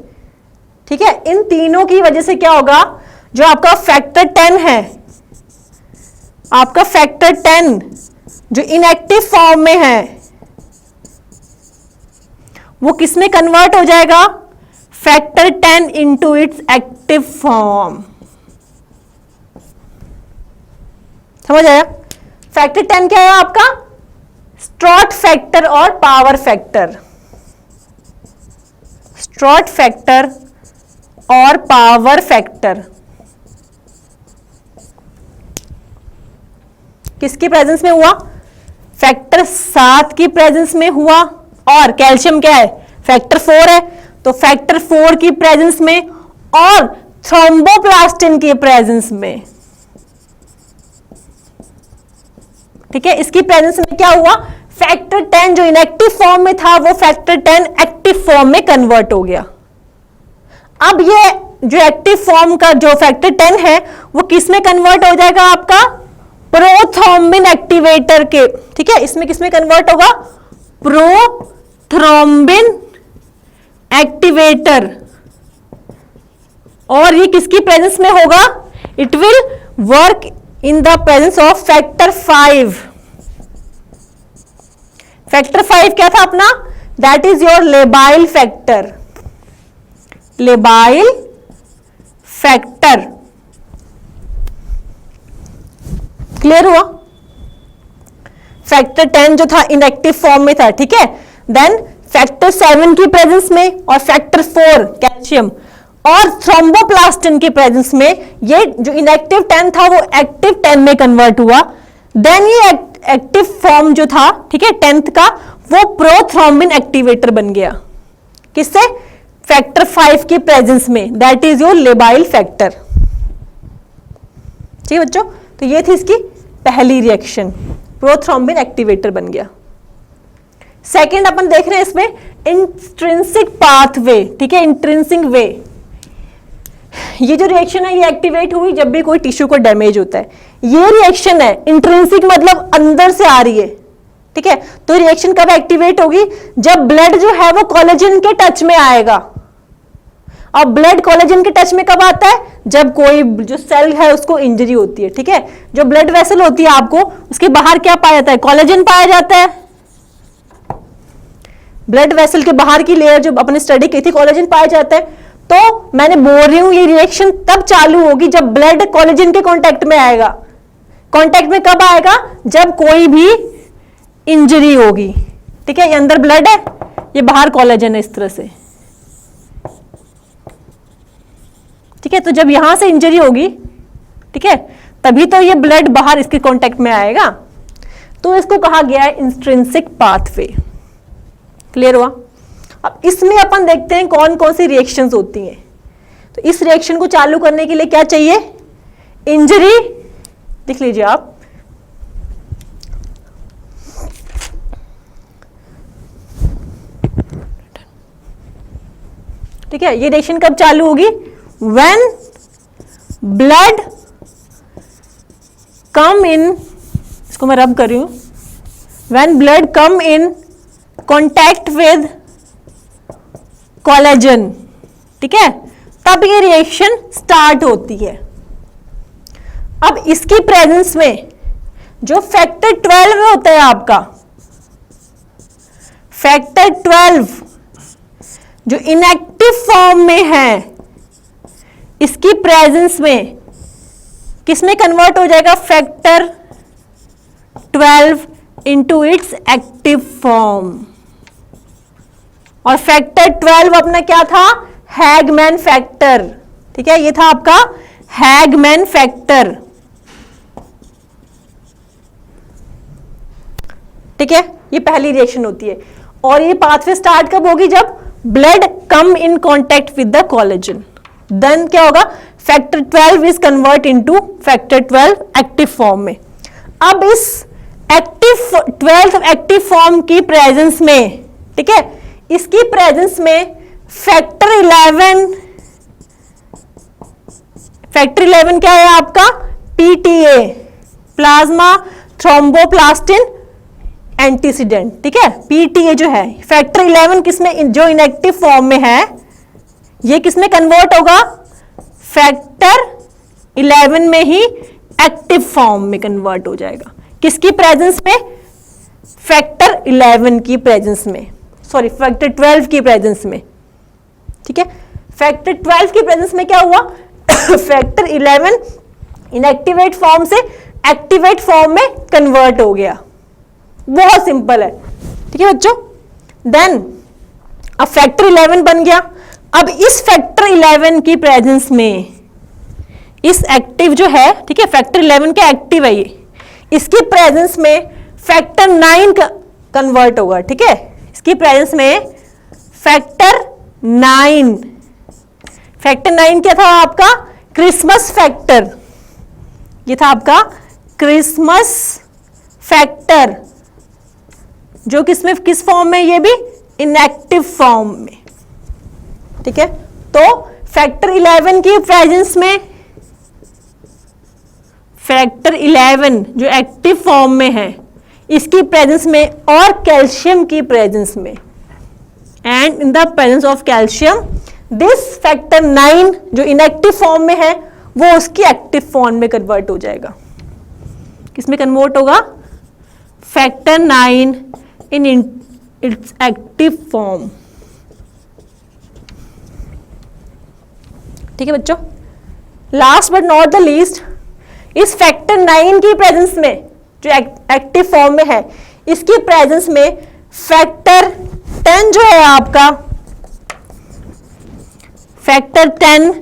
ठीक है, इन तीनों की वजह से क्या होगा, जो आपका फैक्टर 10 है, आपका फैक्टर 10 जो इनएक्टिव फॉर्म में है वो किस में कन्वर्ट हो जाएगा, factor 10 into its active form. समझ आया? फैक्टर 10 क्या है आपका, स्ट्रॉट फैक्टर और पावर फैक्टर, स्ट्रॉट फैक्टर और पावर फैक्टर किसकी प्रेजेंस में हुआ, फैक्टर 7 की प्रेजेंस में हुआ। और कैल्शियम क्या है, फैक्टर 4 है, तो फैक्टर 4 की प्रेजेंस में और थ्रोम्बोप्लास्टिन की प्रेजेंस में। ठीक है, इसकी प्रेजेंस में क्या हुआ, फैक्टर 10 जो इनएक्टिव फॉर्म में था वो फैक्टर 10 एक्टिव फॉर्म में कन्वर्ट हो गया। अब ये जो एक्टिव फॉर्म का जो फैक्टर 10 है वो किस में कन्वर्ट हो जाएगा, आपका प्रोथ्रोम्बिन एक्टिवेटर के। ठीक है, इसमें किस में कन्वर्ट होगा, प्रोथ्रोम्बिन एक्टिवेटर। और ये किसकी प्रेजेंस में होगा, it will work in the presence of factor 5। Factor 5 क्या था अपना? That is your labile factor. Labile factor clear हुआ? फैक्टर 10 जो था इनएक्टिव फॉर्म में था, ठीक है। देन फैक्टर 7 की प्रेजेंस में और फैक्टर 4 कैल्शियम और थ्रोम्बोप्लास्टिन की प्रेजेंस में ये जो इनएक्टिव 10 था वो एक्टिव 10 में कन्वर्ट हुआ। देन ये एक्टिव फॉर्म जो था, ठीक है, 10th का, वो प्रोथ्रोम्बिन एक्टिवेटर बन गया। किससे? फैक्टर 5 की प्रेजेंस में। That is your labile factor. ठीक है बच्चों, तो ये थी इसकी पहली रिएक्शन, प्रोथ्रोम्बिन एक्टिवेटर बन गया। सेकेंड अपन देख रहे हैं इसमें इंट्रिंसिक पाथवे, ठीक है, इंट्रिंसिक वे। ये जो रिएक्शन है ये एक्टिवेट हुई जब भी कोई टिश्यू को डैमेज होता है। ये रिएक्शन है इंट्रिंसिक, मतलब अंदर से आ रही है, ठीक है। तो रिएक्शन कब एक्टिवेट होगी? जब ब्लड जो है वो कोलेजन के टच में आएगा। और ब्लड कोलेजन के टच में कब आता है? जब कोई जो सेल है उसको इंजरी होती है, ठीक है। जो ब्लड वेसल होती है आपको, उसके बाहर क्या पाया जाता है? कोलेजन पाया जाता है। ब्लड वेसल के बाहर की लेयर जो अपने स्टडी की थी, कोलेजन पाया जाता है। तो मैंने बोल रही हूं ये रिएक्शन तब चालू होगी जब ब्लड कोलेजन के कांटेक्ट में आएगा। कांटेक्ट में कब आएगा? जब कोई भी इंजरी होगी, ठीक है। ये अंदर ब्लड है, ये बाहर कोलेजन है, इस तरह से, ठीक है। तो जब यहां से इंजरी होगी, ठीक है, तभी तो ये ब्लड बाहर इसके कांटेक्ट में आएगा। तो इसको कहा गया है इंट्रिंसिक पाथवे। क्लियर हुआ? अब इसमें अपन देखते हैं कौन कौन सी रिएक्शंस होती हैं। तो इस रिएक्शन को चालू करने के लिए क्या चाहिए? इंजरी, देख लीजिए आप, ठीक है। ये रिएक्शन कब चालू होगी? व्हेन ब्लड कम इन, इसको मैं रब कर रही हूं, when blood come in contact with collagen, ठीक है, तब ये रिएक्शन स्टार्ट होती है। अब इसकी प्रेजेंस में जो फैक्टर 12 होता है आपका, फैक्टर 12 जो इनएक्टिव फॉर्म में है, इसकी प्रेजेंस में किसमें कन्वर्ट हो जाएगा? Factor 12 into its active form. और फैक्टर 12 अपना क्या था? हैगमैन फैक्टर, ठीक है। ये था आपका हैगमैन फैक्टर, ठीक है। ये पहली रिएक्शन होती है। और ये पाथवे स्टार्ट कब होगी? जब blood come in contact with the collagen. Then क्या होगा? Factor 12 is convert into factor 12 active form में। अब इस एक्टिव 12 एक्टिव फॉर्म की प्रेजेंस में, ठीक है, इसकी प्रेजेंस में फैक्टर 11 क्या है आपका? पीटीए, प्लाज्मा थ्रोम्बोप्लास्टिन एंटीसीडेंट, ठीक है। पीटीए जो है फैक्टर 11 किसमें, जो इनएक्टिव फॉर्म में है, ये किसमें कन्वर्ट होगा? फैक्टर 11 में ही एक्टिव फॉर्म में कन्वर्ट हो जाएगा। किसकी प्रेजेंस में? फैक्टर 11 की प्रेजेंस में, सॉरी फैक्टर 12 की प्रेजेंस में, ठीक है। फैक्टर 12 की प्रेजेंस में क्या हुआ? फैक्टर 11 इनएक्टिवेट फॉर्म से एक्टिवेट फॉर्म में कन्वर्ट हो गया। बहुत सिंपल है, ठीक है बच्चों। देन अब फैक्टर 11 बन गया। अब इस फैक्टर 11 की प्रेजेंस में इस एक्टिव जो है, ठीक है, फैक्टर 11 का एक्टिव है ये, इसकी प्रेजेंस में फैक्टर 9 कन्वर्ट होगा, ठीक है। इसकी प्रेजेंस में फैक्टर 9, फैक्टर 9 क्या था आपका? Christmas factor. ये था आपका क्रिसमस फैक्टर, जो किस फॉर्म में? ये भी इनएक्टिव फॉर्म में, ठीक है। तो फैक्टर 11 की प्रेजेंस में, फैक्टर 11 जो एक्टिव फॉर्म में है, इसकी प्रेजेंस में और कैल्शियम की प्रेजेंस में, and in the presence of calcium this factor 9 जो इनएक्टिव फॉर्म में है वो उसकी एक्टिव फॉर्म में कन्वर्ट हो जाएगा। किसमें कन्वर्ट होगा? Factor 9 in its active form. ठीक है बच्चों, last but not the least, इस फैक्टर 9 की प्रेजेंस में, जो एक्टिव फॉर्म में है, इसकी प्रेजेंस में फैक्टर 10 जो है आपका, फैक्टर 10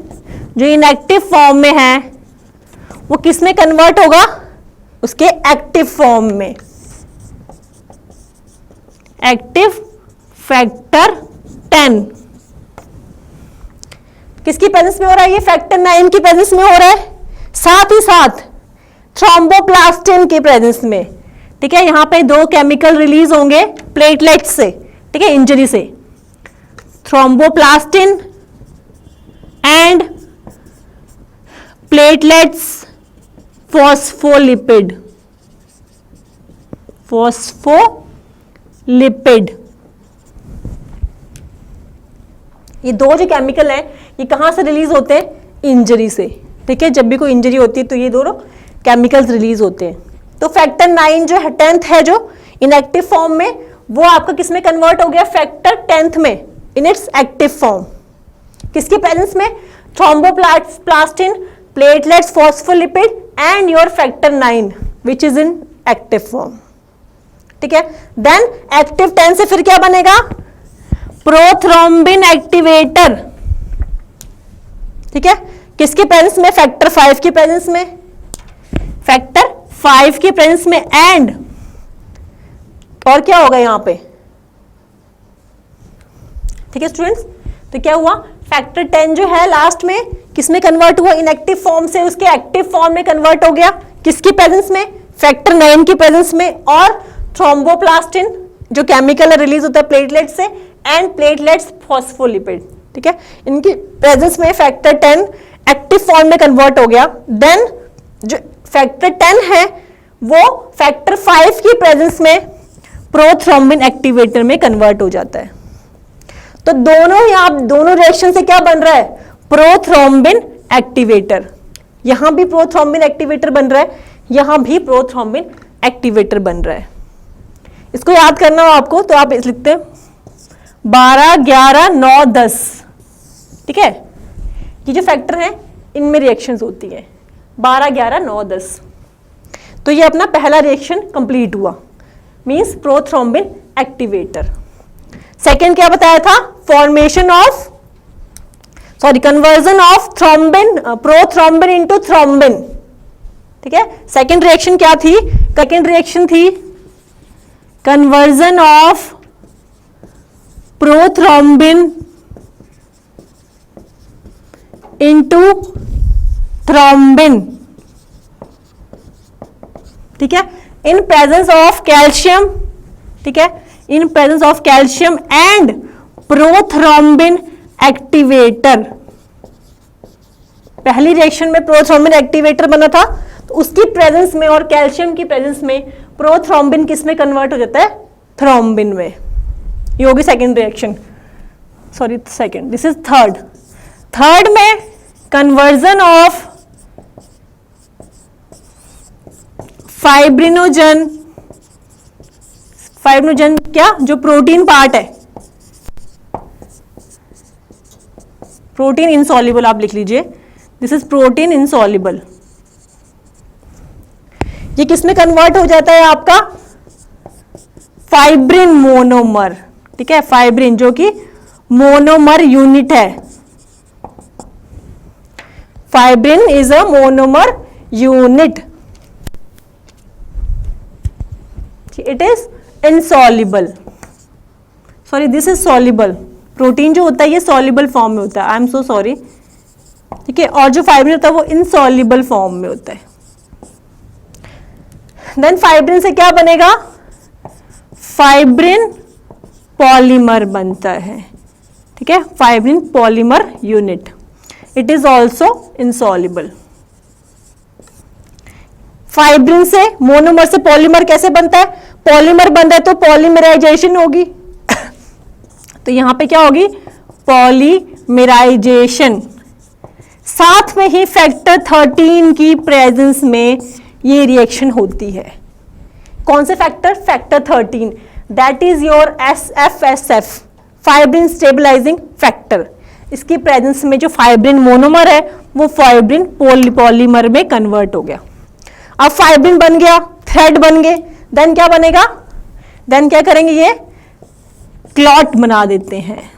जो इनएक्टिव फॉर्म में है, वो किस में कन्वर्ट होगा? उसके एक्टिव फॉर्म में। एक्टिव फैक्टर 10 किसकी प्रेजेंस में हो रहा है? ये फैक्टर 9 की प्रेजेंस में हो रहा है, साथ ही साथ थ्रोम्बोप्लास्टिन की प्रेजेंस में। ठीक है, यहां पे दो केमिकल रिलीज होंगे प्लेटलेट से, ठीक है, इंजरी से, thromboplastin and platelets phospholipid. Phospholipid, ये दो जो केमिकल हैं, ये कहां से रिलीज होते हैं? इंजरी से। ठीक है, जब भी कोई इंजरी होती है तो ये दोनों केमिकल्स रिलीज होते हैं। तो फैक्टर 9 जो है 10th है, जो इनएक्टिव फॉर्म में, वो आपका किस में कन्वर्ट हो गया? फैक्टर 10th में, इन इट्स एक्टिव फॉर्म। किसकी प्रेजेंस में? Thromboplastin, platelets, phospholipid and your factor 9 which is in active form. ठीक है, देन एक्टिव 10 से फिर क्या बनेगा? Prothrombin activator. ठीक है, किसकी प्रेजेंस में? फैक्टर 5 की प्रेजेंस में, फैक्टर 5 की प्रेजेंस में। एंड और क्या होगा यहां पे? ठीक है स्टूडेंट्स, तो क्या हुआ? फैक्टर 10 जो है लास्ट में किस में कन्वर्ट हुआ? इनएक्टिव फॉर्म से उसके एक्टिव फॉर्म में कन्वर्ट हो गया। किसकी प्रेजेंस में? फैक्टर 9 की प्रेजेंस में। और थ्रोम्बोप्लास्टिन जो केमिकल रिलीज होता है प्लेटलेट से, एंड प्लेटलेट्स फॉस्फोलिपिड। ठीक है, इनकी प्रेजेंस में फैक्टर 10 एक्टिव फॉर्म में कन्वर्ट हो गया। देन जो फैक्टर 10 है वो फैक्टर 5 की प्रेजेंस में प्रोथ्रोम्बिन एक्टिवेटर में कन्वर्ट हो जाता है। तो दोनों ही आप दोनों रिएक्शन से क्या बन रहा है? Prothrombin activator. यहां भी प्रोथ्रोम्बिन एक्टिवेटर बन रहा है, यहां भी प्रोथ्रोम्बिन एक्टिवेटर बन रहा है। इसको याद करना हो आपको तो आप लिखते हैं 12, 11, 9, 10। ठीक है, ये जो फैक्टर हैं इनमें रिएक्शंस होती है 12, 11, 9, 10। तो ये अपना पहला रिएक्शन कंप्लीट हुआ, मींस प्रोथ्रोम्बिन एक्टिवेटर। सेकेंड क्या बताया था? Formation of conversion of thrombin, prothrombin into thrombin. ठीक है, सेकेंड रिएक्शन क्या थी? सेकेंड रिएक्शन थी conversion of prothrombin into thrombin. ठीक है, इन प्रेजेंस ऑफ कैल्शियम। ठीक है, in presence of calcium and prothrombin activator. पहली रिएक्शन में प्रोथ्रोम्बिन एक्टिवेटर बना था, तो उसकी प्रेजेंस में और कैल्शियम की प्रेजेंस में प्रोथ्रोम्बिन किस में कन्वर्ट हो जाता है? थ्रोम्बिन में। ये होगी second reaction, sorry second, this is third. Third में कन्वर्जन ऑफ फाइब्रिनोजन। फाइब्रिनोजन क्या? जो प्रोटीन पार्ट है, प्रोटीन इनसॉल्युबल आप लिख लीजिए, दिस इज प्रोटीन इनसॉल्युबल। ये किस में कन्वर्ट हो जाता है आपका? Fibrin monomer. ठीक है, फाइब्रिन जो कि मोनोमर यूनिट है, fibrin is a monomer unit. It is insoluble, sorry this is soluble. Protein जो होता है ये सॉल्युबल फॉर्म में होता है, आई एम सो सॉरी। ठीक है, और जो फाइब्रिन होता है वो इनसॉल्युबल फॉर्म में होता है। देन फाइब्रिन से क्या बनेगा? फाइब्रिन पॉलीमर बनता है। ठीक है, fibrin polymer unit, it is also insoluble. Fibrin से मोनोमर से पॉलीमर कैसे बनता है? पॉलीमर बनता है तो पॉलीमराइजेशन होगी तो यहां पे क्या होगी? पॉलीमराइजेशन। साथ में ही फैक्टर 13 की प्रेजेंस में ये रिएक्शन होती है। कौन से factor? Factor 13, that is your FSF, fibrin stabilizing factor. इसकी प्रेजेंस में जो फाइब्रिन मोनोमर है वो फाइब्रिन पॉलीमर में कन्वर्ट हो गया। अब फाइब्रिन बन गया, थ्रेड बन गए, देन क्या बनेगा? देन क्या करेंगे? ये क्लॉट बना देते हैं।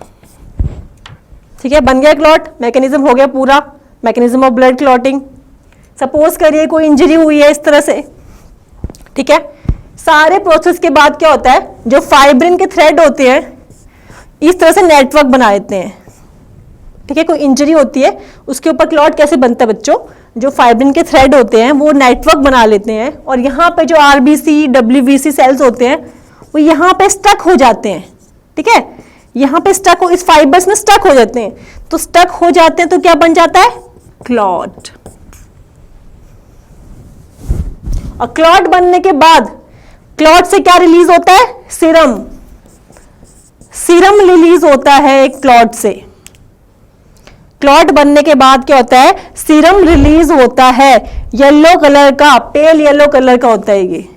ठीक है, बन गया क्लॉट, मैकेनिज्म हो गया पूरा, mechanism of blood clotting. Suppose करिए कोई इंजरी हुई है इस तरह से, ठीक है, सारे प्रोसेस के बाद क्या होता है, जो फाइब्रिन के थ्रेड होते हैं इस तरह से नेटवर्क बना देते हैं। ठीक है, कोई इंजरी होती है उसके ऊपर क्लॉट कैसे बनता है बच्चों? जो फाइब्रिन के थ्रेड होते हैं वो नेटवर्क बना लेते हैं, और यहाँ पे जो RBC WBC सेल्स होते हैं वो यहाँ पे स्टक हो जाते हैं। ठीक है, यहाँ पे स्टक हो, इस फाइबर्स में स्टक हो जाते हैं, तो स्टक हो जाते हैं तो क्या बन जाता है? क्लॉट। और क्लॉट बनने के बाद क्लॉट से क्या रिलीज होता है? सीरम। सीरम रिलीज होता है एक क्लॉट से। क्लॉट बनने के बाद क्या होता है? सीरम रिलीज होता है, येलो कलर का, पेल येलो कलर का होता है ये।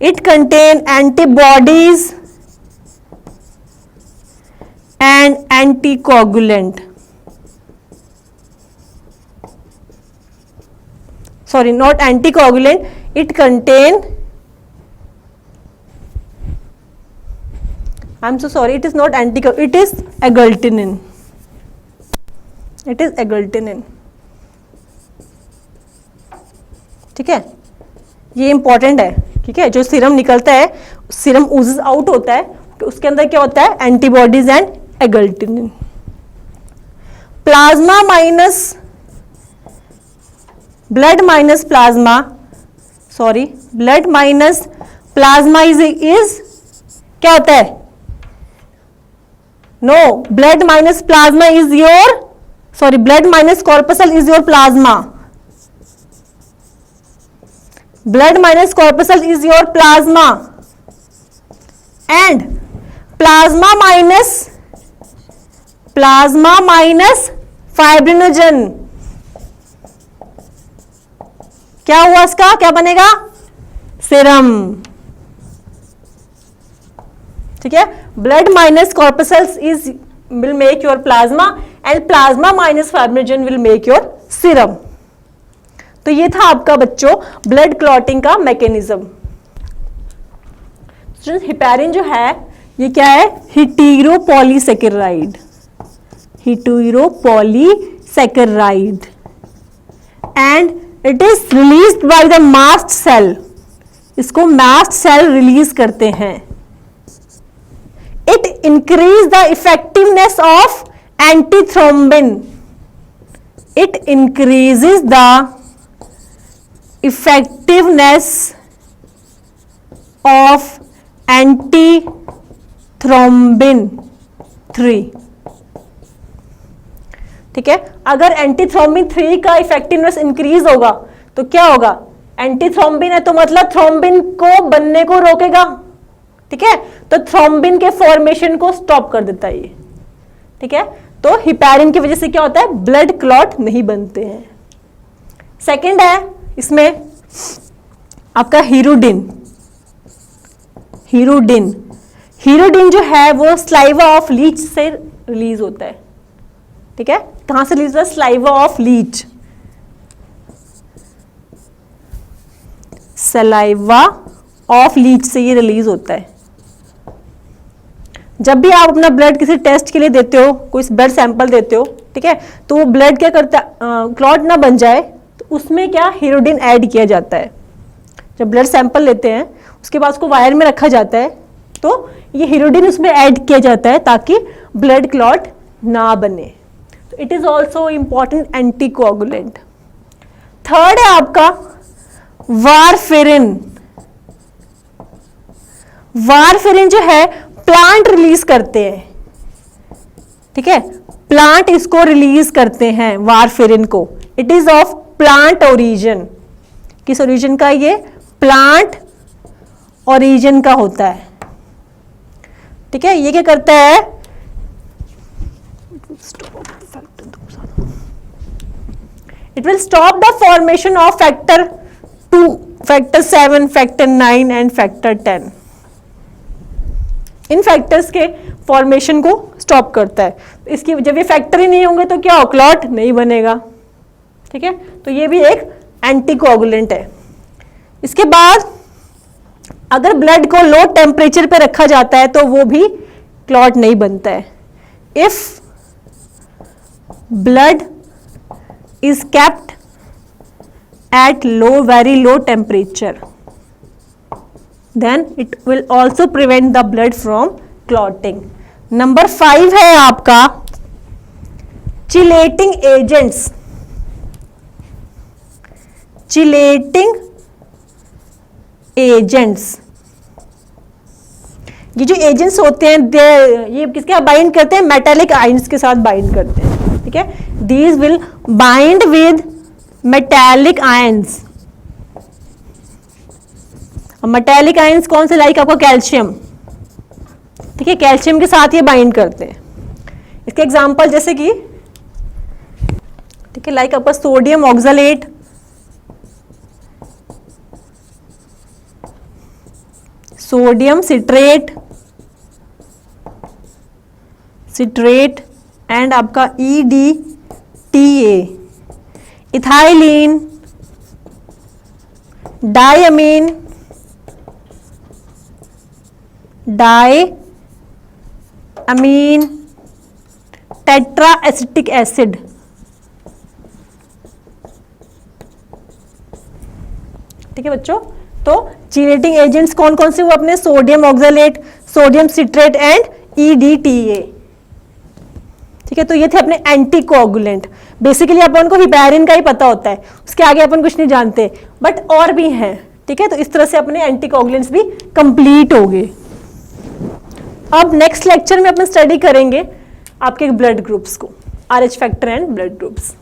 It contain antibodies and anticoagulant, sorry, not anticoagulant, it contain, I'm so sorry, it is not anticoagulant, it is agglutinin, it is agglutinin। ठीक है, ये इंपॉर्टेंट है। ठीक है, जो सीरम निकलता है, सीरम ऊजेस आउट होता है, तो उसके अंदर क्या होता है? Antibodies and agglutinin. Plasma minus blood minus plasma, sorry, blood minus plasma is क्या होता है? No, blood minus plasma is your, sorry, blood minus corpuscle is your plasma. Blood minus corpuscle is your plasma, and plasma minus fibrinogen, क्या हुआ इसका? क्या बनेगा? सीरम। ठीक है, blood minus corpuscles is will make your plasma, and plasma minus fibrinogen will make your serum. तो ये था आपका बच्चों ब्लड क्लॉटिंग का मैकेनिज्म। हिपैरिन जो है ये क्या है? Heteropolysaccharide, heteropolysaccharide, and it is released by the mast cell. इसको मास्ट सेल रिलीज करते हैं। It increase the effectiveness of antithrombin, it increases the effectiveness of antithrombin 3। ठीक है, अगर एंटीथ्रोम्बिन 3 का इफेक्टिवनेस इंक्रीज होगा तो क्या होगा? एंटीथ्रोम्बिन है तो मतलब थ्रोम्बिन को बनने को रोकेगा। ठीक है, तो थ्रोम्बिन के फॉर्मेशन को स्टॉप कर देता है ये। ठीक है, तो हिपैरिन की वजह से क्या होता है? ब्लड क्लॉट नहीं बनते हैं। सेकंड है इसमें आपका हीरोडिन। हीरोडिन, हीरोडिन जो है वो स्लाइवा ऑफ लीच से रिलीज होता है। ठीक है, कहां से रिलीज होता है? Saliva of leech, saliva of leech से ये रिलीज होता है। जब भी आप अपना ब्लड किसी टेस्ट के लिए देते हो, कोई ब्लड सैंपल देते हो, ठीक है, तो वो ब्लड क्या करता है? क्लॉट ना बन जाए तो उसमें क्या हीरोडिन ऐड किया जाता है। जब ब्लड सैंपल लेते हैं उसके बाद उसको वायर में रखा जाता है, तो ये हीरोडिन उसमें ऐड किया जाता है ताकि ब्लड क्लॉट ना बने। तो it is also important anticoagulant. Third है आपका वारफेरिन। वारफेरिन जो है प्लांट रिलीज करते हैं। ठीक है, प्लांट इसको रिलीज करते हैं वारफेरिन को। It is of plant origin. किस ओरिजिन का? ये प्लांट ओरिजिन का होता है। ठीक है, ये क्या करता है? It will stop the formation of factor 2, factor 7, factor 9 and factor 10. In factors के फॉर्मेशन को स्टॉप करता है. इसकी जब ये फैक्टर ही नहीं होंगे तो क्या हो, क्लॉट नहीं बनेगा. ठीक है, तो ये भी एक एंटीकोगुलेंट है. इसके बाद अगर ब्लड को लो टेम्परेचर पे रखा जाता है तो वो भी क्लॉट नहीं बनता है. If blood is kept at very low temperature, then it will also prevent the blood from clotting. Number 5 है आपका चिलेटिंग एजेंट्स. चिलेटिंग एजेंट्स, ये जो एजेंट्स होते हैं ये किसके बाइंड करते हैं, मेटेलिक आयंस के साथ बाइंड करते हैं. ठीक है, these will bind with metallic ions. Metallic ions कौन से, लाइक आपका कैल्शियम. ठीक है, कैल्शियम के साथ ये बाइंड करते हैं. इसके एग्जांपल जैसे कि, ठीक है, लाइक आपका sodium oxalate, sodium citrate and आपका EDTA, ethylene, diamine, tetra acetic acid. ठीक है बच्चों, तो चिलेटिंग एजेंट्स कौन कौन से वो अपने sodium oxalate, sodium citrate and EDTA. ठीक है, तो ये थे अपने एंटीकोगुलेंट. बेसिकली अपन को हिपैरिन का ही पता होता है, उसके आगे अपन कुछ नहीं जानते, बट और भी हैं. ठीक है, तो इस तरह से अपने एंटीकोगुलेंट्स भी कंप्लीट हो गए. अब नेक्स्ट लेक्चर में अपन स्टडी करेंगे आपके ब्लड ग्रुप्स को, RH factor and blood groups.